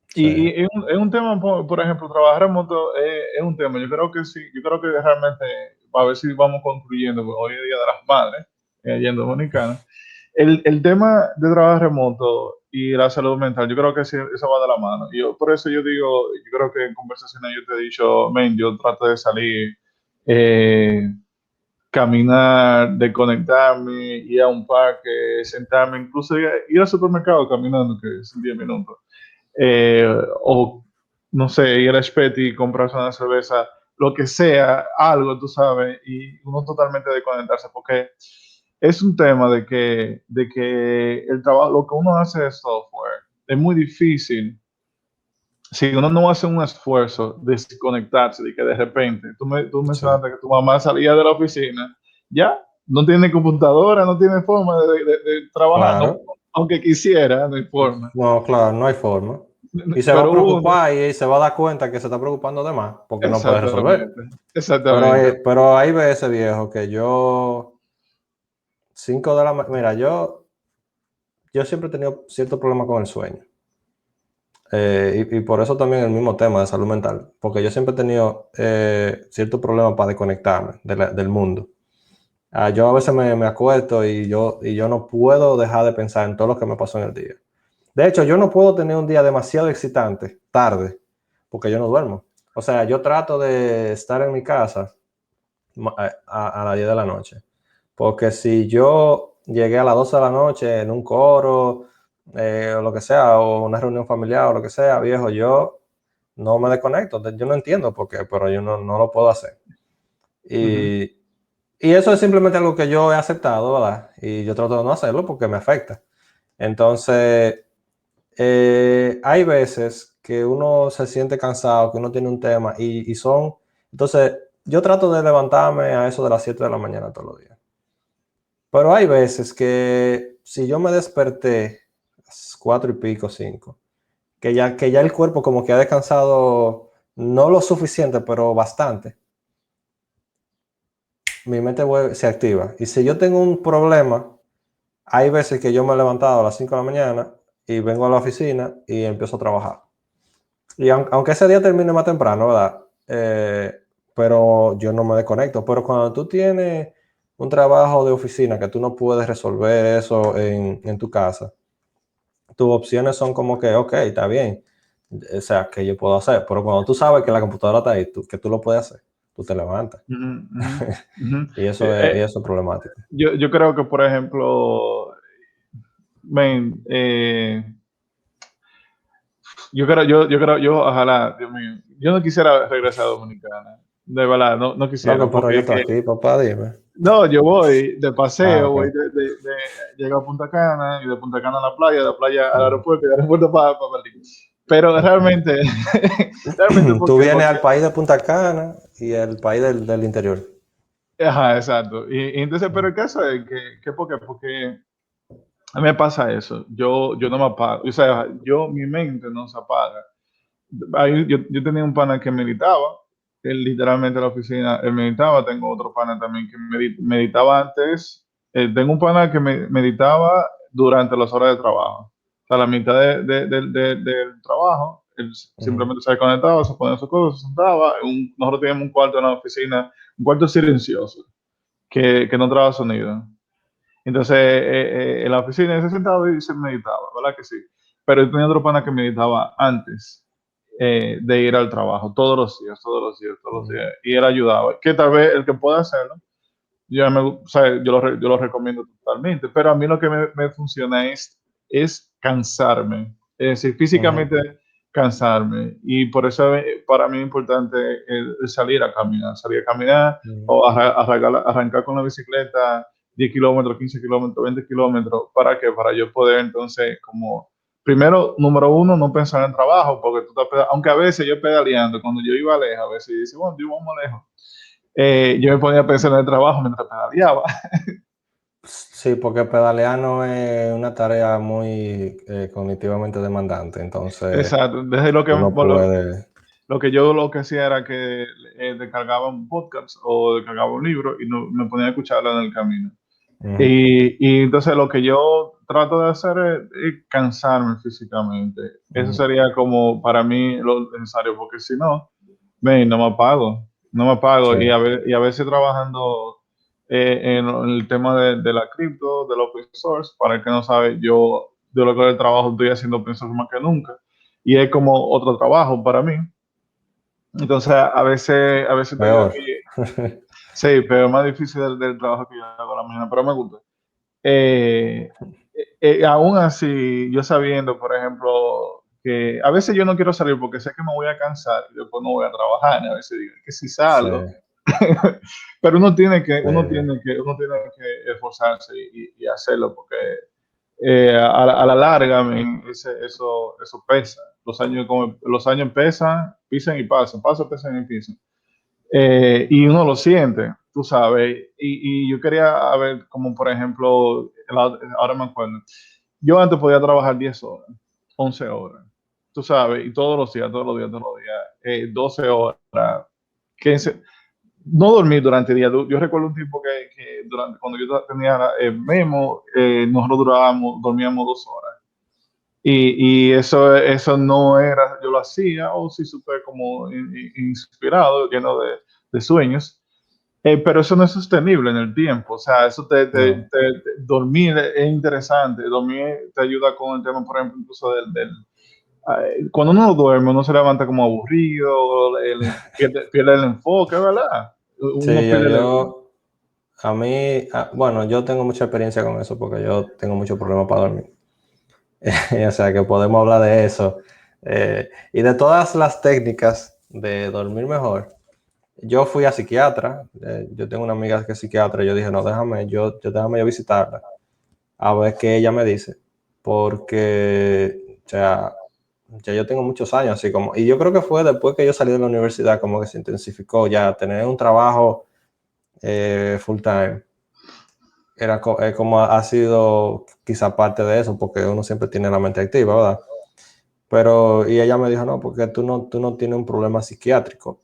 sí, Y es un tema, por ejemplo, trabajar remoto es un tema. Yo creo que sí, yo creo que realmente, a ver si vamos concluyendo, porque hoy es Día de las Madres, allá en Dominicana. El tema de trabajo remoto y la salud mental, yo creo que sí, eso va de la mano. Por eso yo digo, yo creo que en conversaciones yo te he dicho, men, yo trato de salir, eh, caminar, desconectarme, ir a un parque, sentarme, incluso ir al supermercado caminando, que es 10 minutos. O, no sé, ir a Spetti y comprarse una cerveza, lo que sea, algo, tú sabes, y uno totalmente desconectarse, porque es un tema de que el trabajo, lo que uno hace de software, es muy difícil si uno no hace un esfuerzo de desconectarse, de que de repente, tú sí. mencionaste que tu mamá salía de la oficina, ya, no tiene computadora, no tiene forma de trabajar, no, Claro. aunque quisiera, no hay forma. No, claro, no hay forma. Y se va a Pero uno, preocupar y se va a dar cuenta que se está preocupando de más porque no puede resolver. exactamente, Pero, exactamente. pero hay veces, viejo, que yo, 5 de la mañana, mira, yo siempre he tenido cierto problema con el sueño. Y por eso también el mismo tema de salud mental, porque yo siempre he tenido cierto problema para desconectarme del mundo. Yo a veces me acuesto y yo no puedo dejar de pensar en todo lo que me pasó en el día. De hecho, yo no puedo tener un día demasiado excitante tarde, porque yo no duermo. O sea, yo trato de estar en mi casa a las 10 de la noche. Porque si yo llegué a las 12 de la noche en un coro, o lo que sea, o una reunión familiar, o lo que sea, viejo, yo no me desconecto. Yo no entiendo por qué, pero yo no lo puedo hacer. Ujú, Y, y eso es simplemente algo que yo he aceptado, ¿verdad? Y yo trato de no hacerlo porque me afecta. Entonces, hay veces que uno se siente cansado, que uno tiene un tema y son... Entonces, yo trato de levantarme a eso de las 7 de la mañana todos los días. Pero hay veces que si yo me desperté a las 4 y pico, 5, que ya el cuerpo como que ha descansado, no lo suficiente, pero bastante, mi mente se activa. Y si yo tengo un problema, hay veces que yo me he levantado a las 5 de la mañana y vengo a la oficina y empiezo a trabajar. Y aunque ese día termine más temprano, ¿verdad? Pero yo no me desconecto. Pero cuando tú tienes un trabajo de oficina que tú no puedes resolver eso en tu casa, tus opciones son como que, ok, está bien. O sea, que yo puedo hacer. Pero cuando tú sabes que la computadora está ahí, que tú lo puedes hacer, tú te levantas. ujú, ujú, ujú. Y eso Eh, es, y eh, eso es problemático. yo creo que, por ejemplo, men, ojalá, Dios mío, yo no quisiera regresar a Dominicana, de verdad, no quisiera, Loco, pero porque yo es estoy que, aquí, papá, dime. no, yo voy de Ah, paseo, ok. voy llego a Punta Cana, y de Punta Cana a la playa, de la playa al Ujú. aeropuerto, y del aeropuerto para Berlín. Pero realmente, realmente, ¿por Tú qué? vienes Porque, al país de Punta Cana y el país del interior. ajá, exacto. Y entonces, pero el caso es que ¿por qué? Porque a mí me pasa eso, yo no me apago, o sea, mi mente no se apaga. Yo tenía un pana que militaba, él literalmente en la oficina, él meditaba. Tengo otro pana también que meditaba antes. Tengo un pana que meditaba durante las horas de trabajo. O sea, a la mitad del trabajo, él Ujú, simplemente se conectaba, se ponía sus cosas, se sentaba. Nosotros teníamos un cuarto en la oficina, un cuarto silencioso, que no traba sonido. Entonces, en la oficina él se sentaba y se meditaba, ¿verdad que sí? Pero yo tenía otro pana que meditaba antes de ir al trabajo, todos los días, todos los días, todos los ujú, días. Y él ayudaba. Que tal vez el que pueda hacerlo, o sea, yo lo recomiendo totalmente. Pero a mí lo que me funciona es cansarme. Es decir, ujú, físicamente cansarme. Y por eso para mí es importante el salir a caminar ujú. o arrancar con la bicicleta 10 kilómetros, 15 kilómetros, 20 kilómetros. ¿Para qué? Para yo poder entonces como... Primero, número uno, no pensar en trabajo, porque tú estás aunque a veces yo pedaleando, cuando yo iba lejos, a veces yo decía, bueno, yo vamos lejos, yo me ponía a pensar en el trabajo mientras pedaleaba. Sí, porque pedalear no es una tarea muy cognitivamente demandante, entonces Exacto. Desde lo que, uno puede... lo que hacía era que descargaba un podcast o descargaba un libro y me ponía a escucharlo en el camino. Ujú, Y entonces lo que yo trato de hacer es cansarme físicamente. Eso ujú, sería como para mí lo necesario, porque si no, no me apago, no me apago. sí. Y a veces trabajando en el tema de la cripto, del open source, para el que no sabe, yo de lo que el trabajo estoy haciendo open source más que nunca. Y es como otro trabajo para mí. Entonces a veces estoy Peor. aquí, sí, pero es más difícil del trabajo que yo hago a la mañana, pero me gusta. Eh, Aún así, yo sabiendo, por ejemplo, que a veces yo no quiero salir porque sé que me voy a cansar y después no voy a trabajar. A veces digo que si Sí, salgo, pero uno tiene que esforzarse y hacerlo porque a la larga, eso pesa. Los años pesan, pisan y pasan, pesan y pisan. Y uno lo siente, tú sabes. Y yo quería ver, como por ejemplo, ahora me acuerdo, yo antes podía trabajar 10 horas, 11 horas, tú sabes, y todos los días, todos los días, todos los días, 12 horas, 15, no dormir durante el día. Yo recuerdo un tiempo que cuando yo tenía Memo, nosotros dormíamos 2 horas. Y eso no era, yo lo hacía, o sí súper como inspirado, lleno de sueños, pero eso no es sostenible en el tiempo. O sea, eso no. dormir es interesante, dormir te ayuda con el tema, por ejemplo, incluso cuando uno duerme, uno se levanta como aburrido, pierde el enfoque, ¿verdad? Uno Sí, pierde a mí, bueno, yo tengo mucha experiencia con eso porque yo tengo muchos problemas para dormir. O sea que podemos hablar de eso. Y de todas las técnicas de dormir mejor. Yo fui a psiquiatra, yo tengo una amiga que es psiquiatra, y yo dije, no, déjame yo visitarla, a ver qué ella me dice, porque, o sea, ya yo tengo muchos años, así como, y yo creo que fue después que yo salí de la universidad, como que se intensificó ya, tener un trabajo full time, como ha sido quizá parte de eso, porque uno siempre tiene la mente activa, ¿verdad? Pero, y ella me dijo, no, porque tú no tienes un problema psiquiátrico.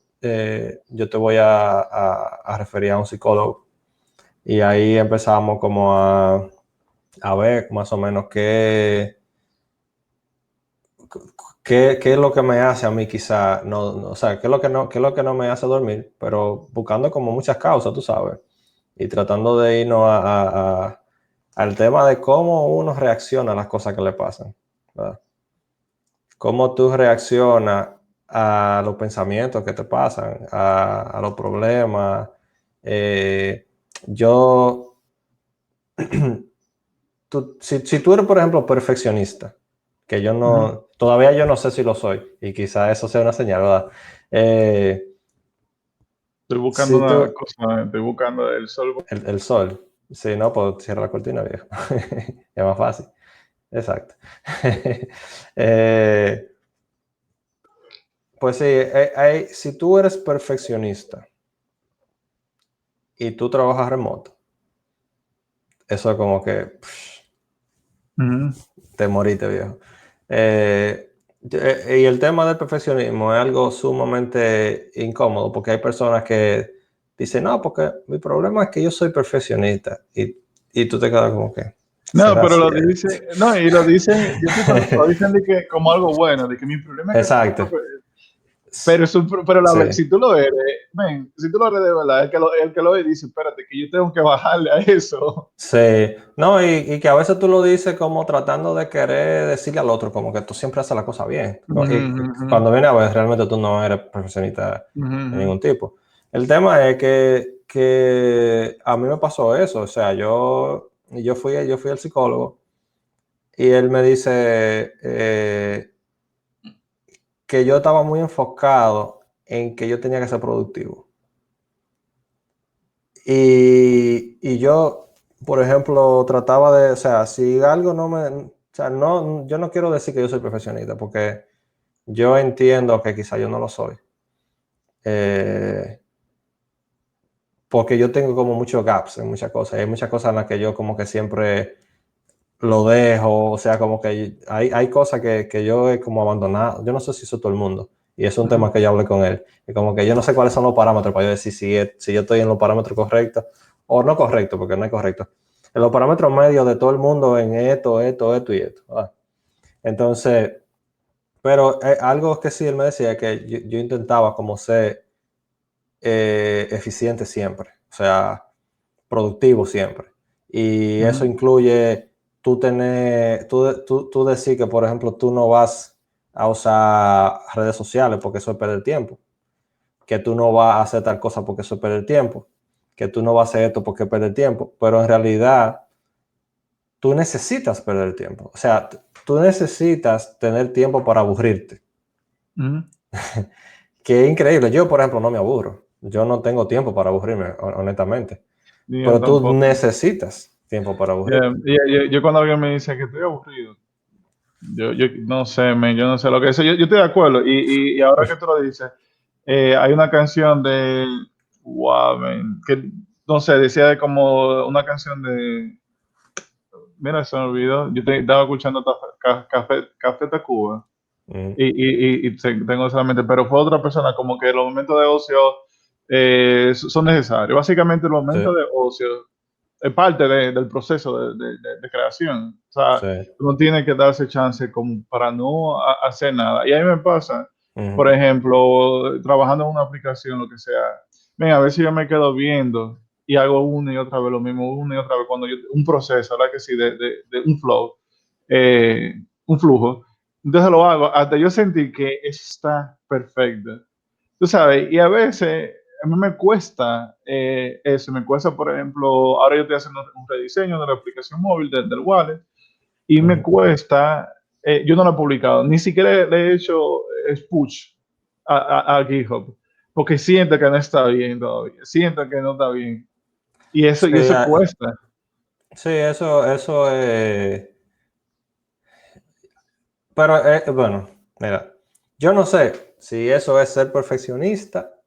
Yo te voy a referir a un psicólogo. Y ahí empezamos como a ver más o menos qué es lo que me hace a mí quizá, o sea, qué es lo que no me hace dormir, pero buscando como muchas causas, tú sabes, y tratando de irnos al tema de cómo uno reacciona a las cosas que le pasan, ¿verdad? Cómo tú reaccionas a los pensamientos que te pasan, a los problemas. Eh, yo, si tú eres, por ejemplo, perfeccionista, que yo Ujú. no, todavía yo no sé si lo soy, y quizá eso sea una señal, ¿verdad? Eh, Estoy buscando si una tú, cosa, estoy buscando el sol. el sol, si no, pues cierra la cortina, viejo. Es más fácil. Exacto. Eh, pues sí, si tú eres perfeccionista y tú trabajas remoto, eso es como que Ujú. te moriste, viejo. Eh, Y el tema del perfeccionismo es algo sumamente incómodo porque hay personas que dicen, no, porque mi problema es que yo soy perfeccionista y tú te quedas como que, No, ¿será pero lo cierto? dice, no, y lo dicen, yo pienso, lo dicen de que como algo bueno, de que mi problema es que soy Exacto. pero, pero la Sí, si tú lo eres, ven, si tú lo eres de verdad, el que lo ve dice, espérate, que yo tengo que bajarle a eso. sí. No, y que a veces tú lo dices como tratando de querer decirle al otro como que tú siempre haces la cosa bien. Y cuando viene a ver, realmente tú no eres profesionista de ningún tipo. El tema es que a mí me pasó eso. O sea, yo fui al psicólogo y él me dice que yo estaba muy enfocado en que yo tenía que ser productivo. Y yo, por ejemplo, trataba de, o sea, si algo no me, o sea, no, yo no quiero decir que yo soy profesionista, porque yo entiendo que quizá yo no lo soy. Eh, Porque yo tengo como muchos gaps en muchas cosas. Hay muchas cosas en las que yo como que siempre lo dejo, o sea, como que hay cosas que yo he como abandonado. Yo no sé si eso todo el mundo. Y es un tema que yo hablé con él. Y como que yo no sé cuáles son los parámetros para yo decir si yo estoy en los parámetros correctos o no correctos, porque no es correcto. En los parámetros medios de todo el mundo en esto y esto. Entonces, pero algo que sí él me decía es que yo intentaba como ser eficiente siempre. O sea, productivo siempre. Y eso incluye tú decir que, por ejemplo, tú no vas a usar redes sociales porque eso es perder tiempo, que tú no vas a hacer tal cosa porque eso es perder tiempo, que tú no vas a hacer esto porque es perder tiempo, pero en realidad tú necesitas perder tiempo. O sea, tú necesitas tener tiempo para aburrirte, que es increíble. Yo, por ejemplo, no me aburro. Yo no tengo tiempo para aburrirme, honestamente. Ni yo Pero tú tampoco. necesitas tiempo para aburrirte. Yo cuando alguien me dice que estoy aburrido, yo no sé, yo no sé lo que es. Yo estoy de acuerdo. Y ahora que tú lo dices, hay una canción de, wow, man, que no sé, decía de como una canción de, mira, se me olvidó. Estaba escuchando Café Tacuba. Mm. Tengo solamente, pero fue otra persona, como que los momentos de ocio son necesarios. Básicamente, los Sí, momentos de ocio es parte del proceso de creación. O sea, sí. uno tiene que darse chance como para no hacer nada. Y a mí me pasa, por Ujú, ejemplo, trabajando en una aplicación, lo que sea, venga, a veces yo me quedo viendo y hago una y otra vez lo mismo, una y otra vez, cuando yo, un proceso, ¿verdad que sí? De un flow, un flujo. Entonces lo hago hasta yo sentir que eso está perfecto. Tú sabes, y a veces a mí me cuesta eso, me cuesta, por ejemplo, ahora yo estoy haciendo un rediseño de la aplicación móvil del wallet y me ujú. cuesta, yo no lo he publicado, ni siquiera le he hecho push a GitHub, porque siento que no está bien todavía, siento que no está bien. Y Sí, eso cuesta. sí, eso es. Pero bueno, mira, yo no sé si eso es ser perfeccionista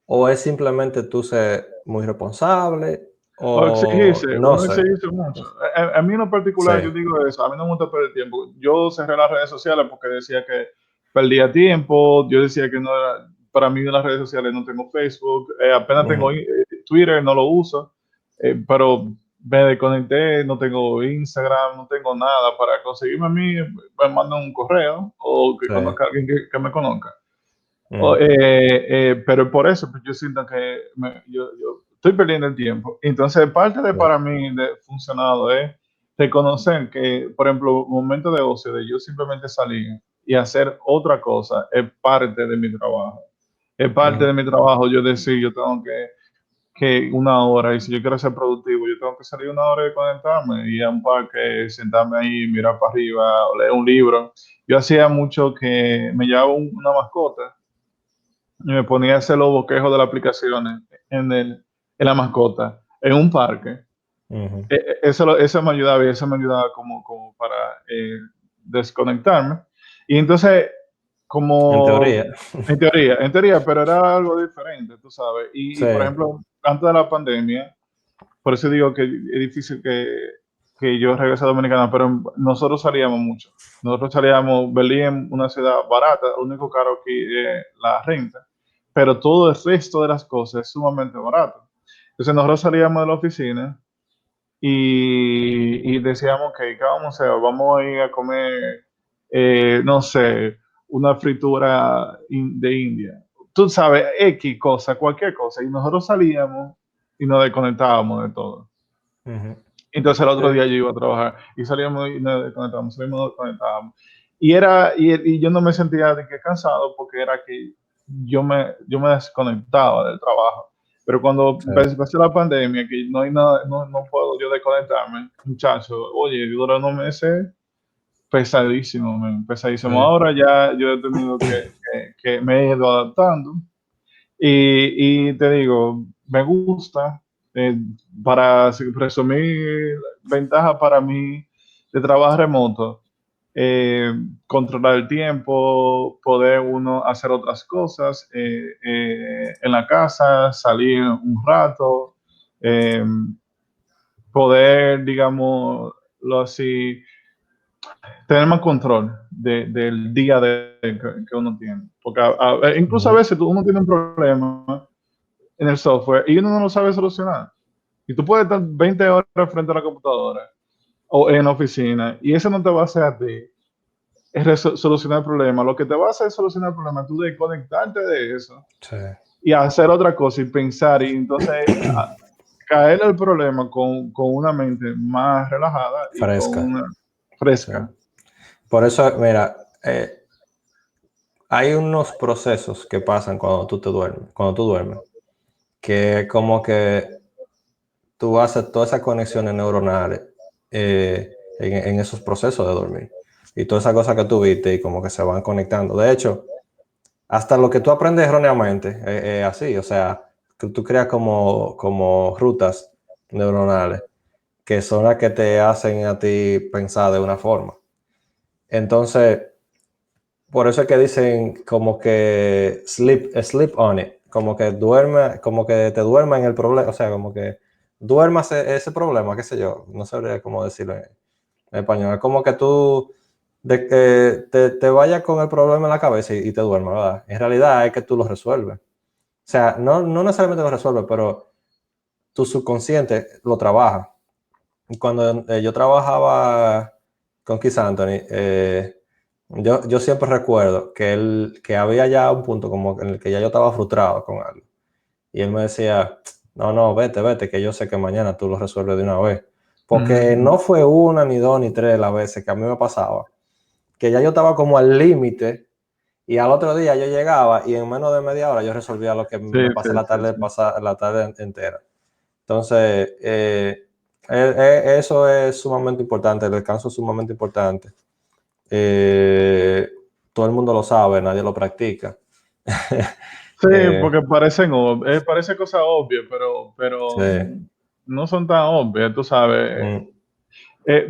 o es simplemente tú ser muy responsable O o exigirse, no uno sé. exigirse mucho. A mí en lo Sí. particular, yo digo eso, a mí no me gusta perder tiempo. Yo cerré las redes sociales porque decía que perdía tiempo, yo decía que no era, para mí las redes sociales no tengo Facebook, apenas tengo Ujú, Twitter, no lo uso, pero me desconecté, no tengo Instagram, no tengo nada para conseguirme a mí, me mandan un correo o que sí. conozca a alguien que me conozca. Ujú, Pero por eso pues yo siento que yo estoy perdiendo el tiempo. Entonces, parte de sí, para mí de funcionado es reconocer que, por ejemplo, momento de ocio, de yo simplemente salir y hacer otra cosa, es parte de mi trabajo. Es parte ujú, de mi trabajo yo decir, yo tengo que una hora, y si yo quiero ser productivo, yo tengo que salir una hora y conectarme, y a un parque, sentarme ahí, mirar para arriba, o leer un libro. Yo hacía mucho que me llevaba una mascota y me ponía a hacer los bosquejos de las aplicaciones en la mascota, en un parque. ujú. Eso me ayudaba y eso me ayudaba como para desconectarme. Y entonces, En como teoría. en teoría, pero era algo diferente, tú sabes. Sí. Por ejemplo, antes de la pandemia, por eso digo que es difícil que que yo regresé a Dominicana, pero nosotros salíamos mucho. Nosotros salíamos, Berlín en una ciudad barata, lo único caro aquí es la renta, pero todo el resto de las cosas es sumamente barato. Entonces nosotros salíamos de la oficina y decíamos que, ¿qué vamos a hacer? Vamos a ir a comer, no sé, una fritura de India. Tú sabes, X cosa, cualquier cosa. Y nosotros salíamos y nos desconectábamos de todo. Ujú. Entonces el otro Sí, día yo iba a trabajar y salíamos y nos desconectábamos, salíamos y nos desconectábamos. Y yo no me sentía de que cansado porque era que yo me desconectaba del trabajo. Pero cuando sí, empezó la pandemia, que no hay nada, no puedo yo desconectarme, muchacho, oye, duró unos meses pesadísimo, pesadísimo. sí. Ahora ya yo he tenido que me he ido adaptando y te digo, me gusta, para resumir, ventaja para mí de trabajo remoto, eh, controlar el tiempo, poder uno hacer otras cosas en la casa, salir un rato, eh, poder, digamos, lo así, tener más control del día que uno tiene. Porque incluso a Ujú. veces uno tiene un problema en el software y uno no lo sabe solucionar. Y tú puedes estar 20 horas frente a la computadora o en la oficina y eso no te va a hacer a ti es solucionar el problema. Lo que te va a hacer solucionar el problema es tú desconectarte de eso Sí. y hacer otra cosa y pensar y entonces caer el problema con una mente más relajada y con Fresca. una Sí. fresca. Por eso, mira, hay unos procesos que pasan cuando tú duermes, que como que tú haces todas esas conexiones neuronales en esos procesos de dormir. Y todas esas cosas que tú viste y como que se van conectando. De hecho, hasta lo que tú aprendes erróneamente es así. O sea, que tú creas como rutas neuronales que son las que te hacen a ti pensar de una forma. Entonces, por eso es que dicen como que sleep on it, como que duerme, como que te duerma en el problema, o sea, como que duermas ese problema, qué sé yo, no sabría cómo decirlo en español. Es como que tú de que te vayas con el problema en la cabeza y te duermas, ¿verdad? En realidad es que tú lo resuelves. O sea, no necesariamente lo resuelves, pero tu subconsciente lo trabaja. Y cuando yo trabajaba con Keith Anthony, yo siempre recuerdo que había ya un punto como en el que ya yo estaba frustrado con algo. Y él me decía, no, vete, que yo sé que mañana tú lo resuelves de una vez. Porque Mm. no fue una, ni dos, ni tres las veces que a mí me pasaba, que ya yo estaba como al límite y al otro día yo llegaba y en menos de media hora yo resolvía lo que Sí, me sí, pasé sí, sí. la tarde entera. Entonces, eso es sumamente importante, el descanso es sumamente importante. Todo el mundo lo sabe, nadie lo practica. Sí, Eh, porque parece cosa obvia, pero sí. no son tan obvias, tú sabes. Mm,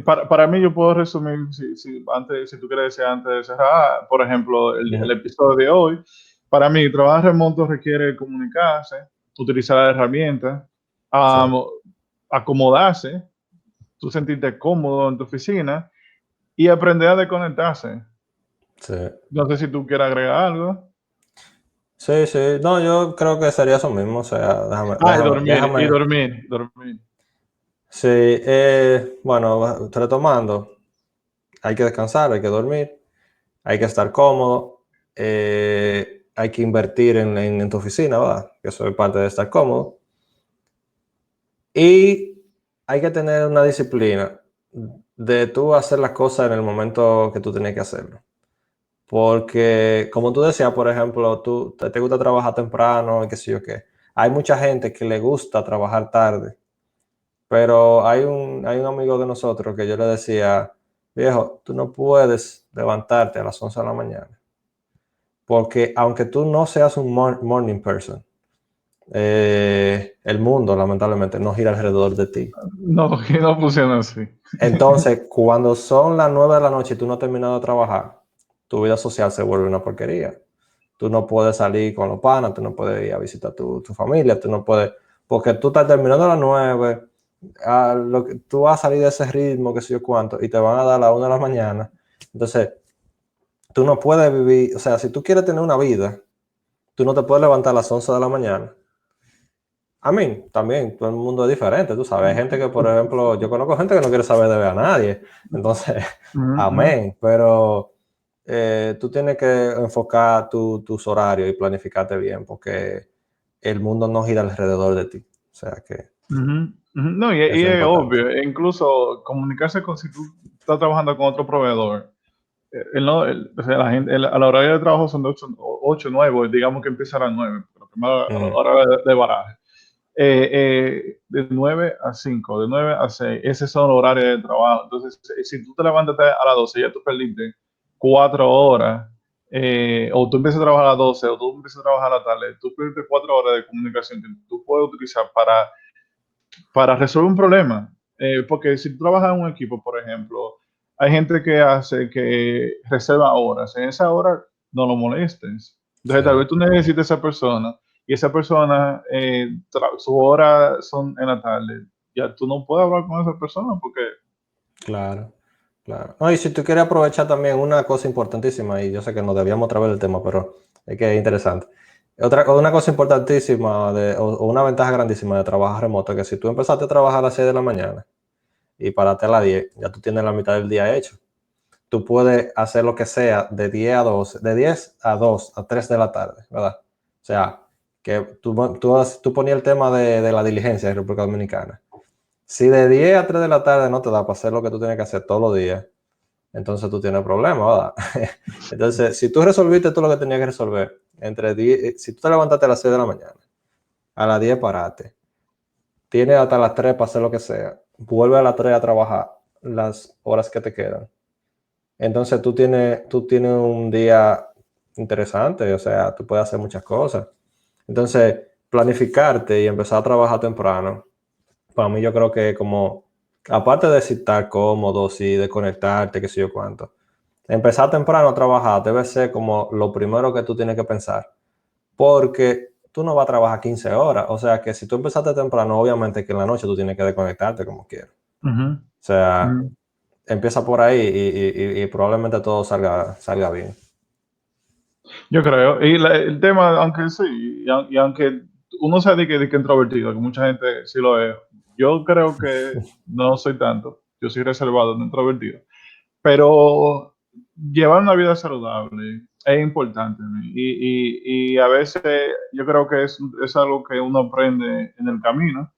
Para mí yo puedo resumir, si tú quieres decir antes de cerrar, por ejemplo, el ujú, episodio de hoy, para mí trabajar remoto requiere comunicarse, utilizar las herramientas, sí, am, acomodarse, tú sentirte cómodo en tu oficina y aprender a desconectarse. sí. No sé si tú quieres agregar algo. Sí, sí. No, yo creo que sería eso mismo. O sea, Ah, y dormir, y dormir, dormir. Sí, bueno, retomando, hay que descansar, hay que dormir, hay que estar cómodo, hay que invertir en tu oficina, ¿verdad? Que eso es parte de estar cómodo. Y hay que tener una disciplina de tú hacer las cosas en el momento que tú tienes que hacerlo. Porque, como tú decías, por ejemplo, tú te gusta trabajar temprano y qué sé yo qué. Hay mucha gente que le gusta trabajar tarde, pero hay un amigo de nosotros que yo le decía, viejo, tú no puedes levantarte a las 11 de la mañana, porque aunque tú no seas un morning person, el mundo lamentablemente no gira alrededor de ti. No, que no funciona así. Entonces, cuando son las 9 de la noche y tú no has terminado de trabajar, tu vida social se vuelve una porquería. Tú no puedes salir con los panas, tú no puedes ir a visitar tu familia, tú no puedes, porque tú estás terminando a las 9, tú vas a salir de ese ritmo, que sé yo cuánto, y te van a dar a las 1 de la mañana. Entonces, tú no puedes vivir, o sea, si tú quieres tener una vida, tú no te puedes levantar a las 11 de la mañana. A mí, también, todo el mundo es diferente, tú sabes. Hay gente que, por ejemplo, yo conozco gente que no quiere saber de ver a nadie. Entonces, amén. Pero tú tienes que enfocar tus horarios y planificarte bien, porque el mundo no gira alrededor de ti. O sea que No, y eso es es importante. obvio, e incluso comunicarse con si tú estás trabajando con otro proveedor. O sea, la gente, a la hora de trabajo son de 8 9, digamos que empieza a las 9, pero primero a la hora de baraje. De 9 a 5, de 9 a 6, ese son los horarios de trabajo. Entonces, si tú te levantas a las 12, ya tú perdiste 4 horas, o tú empiezas a trabajar a las 12, o tú empiezas a trabajar a la tarde, tú perdiste 4 horas de comunicación que tú puedes utilizar para resolver un problema. Porque si tú trabajas en un equipo, por ejemplo, hay gente que reserva horas. En esa hora no lo molestes. Entonces, tal vez Sí, tú necesites a esa persona y esa persona, sus horas son en la tarde. Ya tú no puedes hablar con esa persona porque. claro, claro. No, y si tú quieres aprovechar también una cosa importantísima, y yo sé que nos debíamos otra vez del tema, pero es que es interesante. Una cosa importantísima o una ventaja grandísima de trabajar remoto es que si tú empezaste a trabajar a las 6 de la mañana y paraste a las 10, ya tú tienes la mitad del día hecho. Tú puedes hacer lo que sea de 10 a 12, de 10 a 2, a 3 de la tarde, ¿verdad? O sea, que tú ponías el tema de la diligencia en República Dominicana. Si de 10 a 3 de la tarde no te da para hacer lo que tú tienes que hacer todos los días, entonces tú tienes problemas, ¿verdad? Entonces, si tú resolviste todo lo que tenías que resolver, si tú te levantaste a las 6 de la mañana, a las 10 paraste, tienes hasta las 3 para hacer lo que sea, vuelve a las 3 a trabajar las horas que te quedan. Entonces tú tienes un día interesante, o sea, tú puedes hacer muchas cosas. Entonces, planificarte y empezar a trabajar temprano, para mí yo creo que como, aparte de si estar cómodo, si de conectarte, qué sé yo cuánto, empezar temprano a trabajar debe ser como lo primero que tú tienes que pensar, porque tú no vas a trabajar 15 horas, o sea que si tú empezaste temprano, obviamente que en la noche tú tienes que desconectarte como quieras. Uh-huh, O sea, uh-huh. empieza por ahí y probablemente todo salga bien. Yo creo. Y el tema, aunque sí, y aunque uno sea de que introvertido, que mucha gente sí lo es, yo creo que no soy tanto. Yo soy reservado, no introvertido. Pero llevar una vida saludable es importante, ¿no? Y a veces yo creo que es algo que uno aprende en el camino.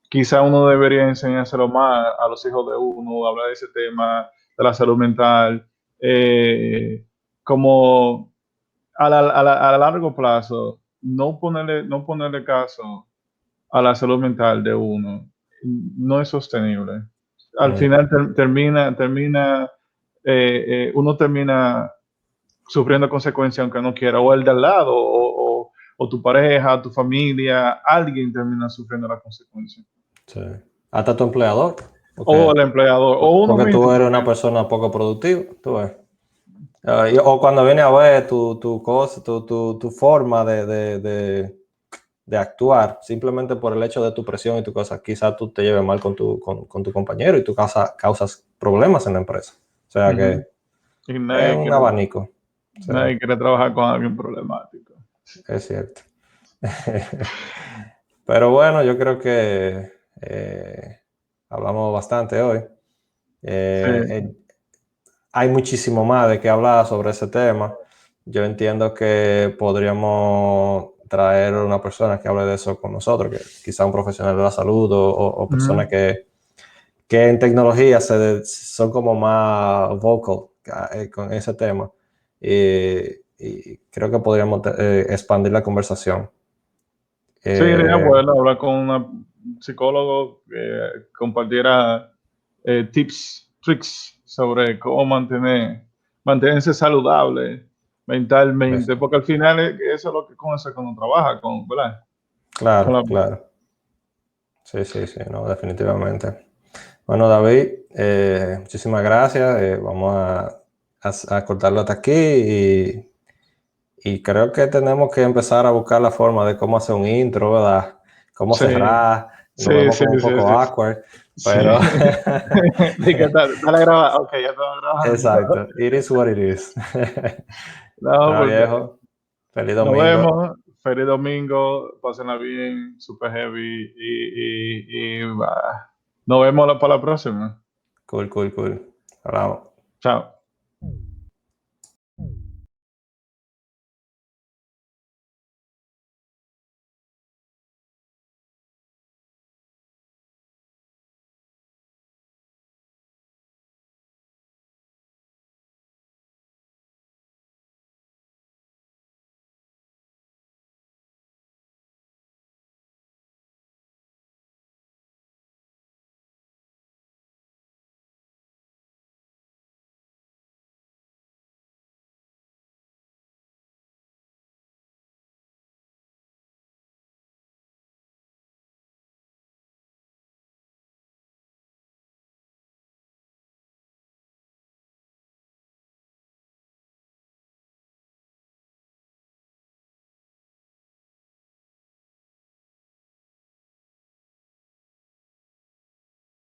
Quizá uno debería enseñárselo más a los hijos de uno, hablar de ese tema, de la salud mental, como a largo plazo, no ponerle caso a la salud mental de uno no es sostenible. Al Mm, final uno termina sufriendo consecuencias aunque no quiera, o el de al lado, o tu pareja, tu familia, alguien termina sufriendo la consecuencia. sí. Hasta tu empleador, O porque, el empleador, o uno porque tú mismo eres una también. persona poco productiva, tú ves. O cuando viene a ver tu cosa, tu forma de actuar, simplemente por el hecho de tu presión y tu cosa, quizás tú te lleves mal con tu compañero y tú causas problemas en la empresa. O sea que Ujú. Y es un abanico, sí, nadie quiere trabajar con alguien problemático. es cierto. Pero bueno, yo creo que hablamos bastante hoy. Sí. Eh, eh, Hay muchísimo más de qué hablar sobre ese tema. Yo entiendo que podríamos traer una persona que hable de eso con nosotros, que quizá un profesional de la salud o personas Ujú. que en tecnología son como más vocal con ese tema. Y creo que podríamos expandir la conversación. Sí, sería Eh, bueno hablar con un psicólogo que compartiera tips, tricks sobre cómo mantenerse saludable mentalmente, eso. porque al final eso es lo que con eso que uno trabaja con, ¿verdad? Con Claro, la- claro. Sí, sí, sí, no, definitivamente. Bueno, David, muchísimas gracias. Vamos a cortarlo hasta aquí y creo que tenemos que empezar a buscar la forma de cómo hacer un intro, ¿verdad? Cómo sí, cerrar. Lo vemos como un poco awkward, pero... Dije, dale a grabar. Ok, ya estamos grabando. Exacto. It is what it is. No, pues, viejo. Feliz nos domingo. vemos. Feliz domingo. Pásenla bien. Super heavy. Y nos vemos para la próxima. Cool. Hablamos. Chao.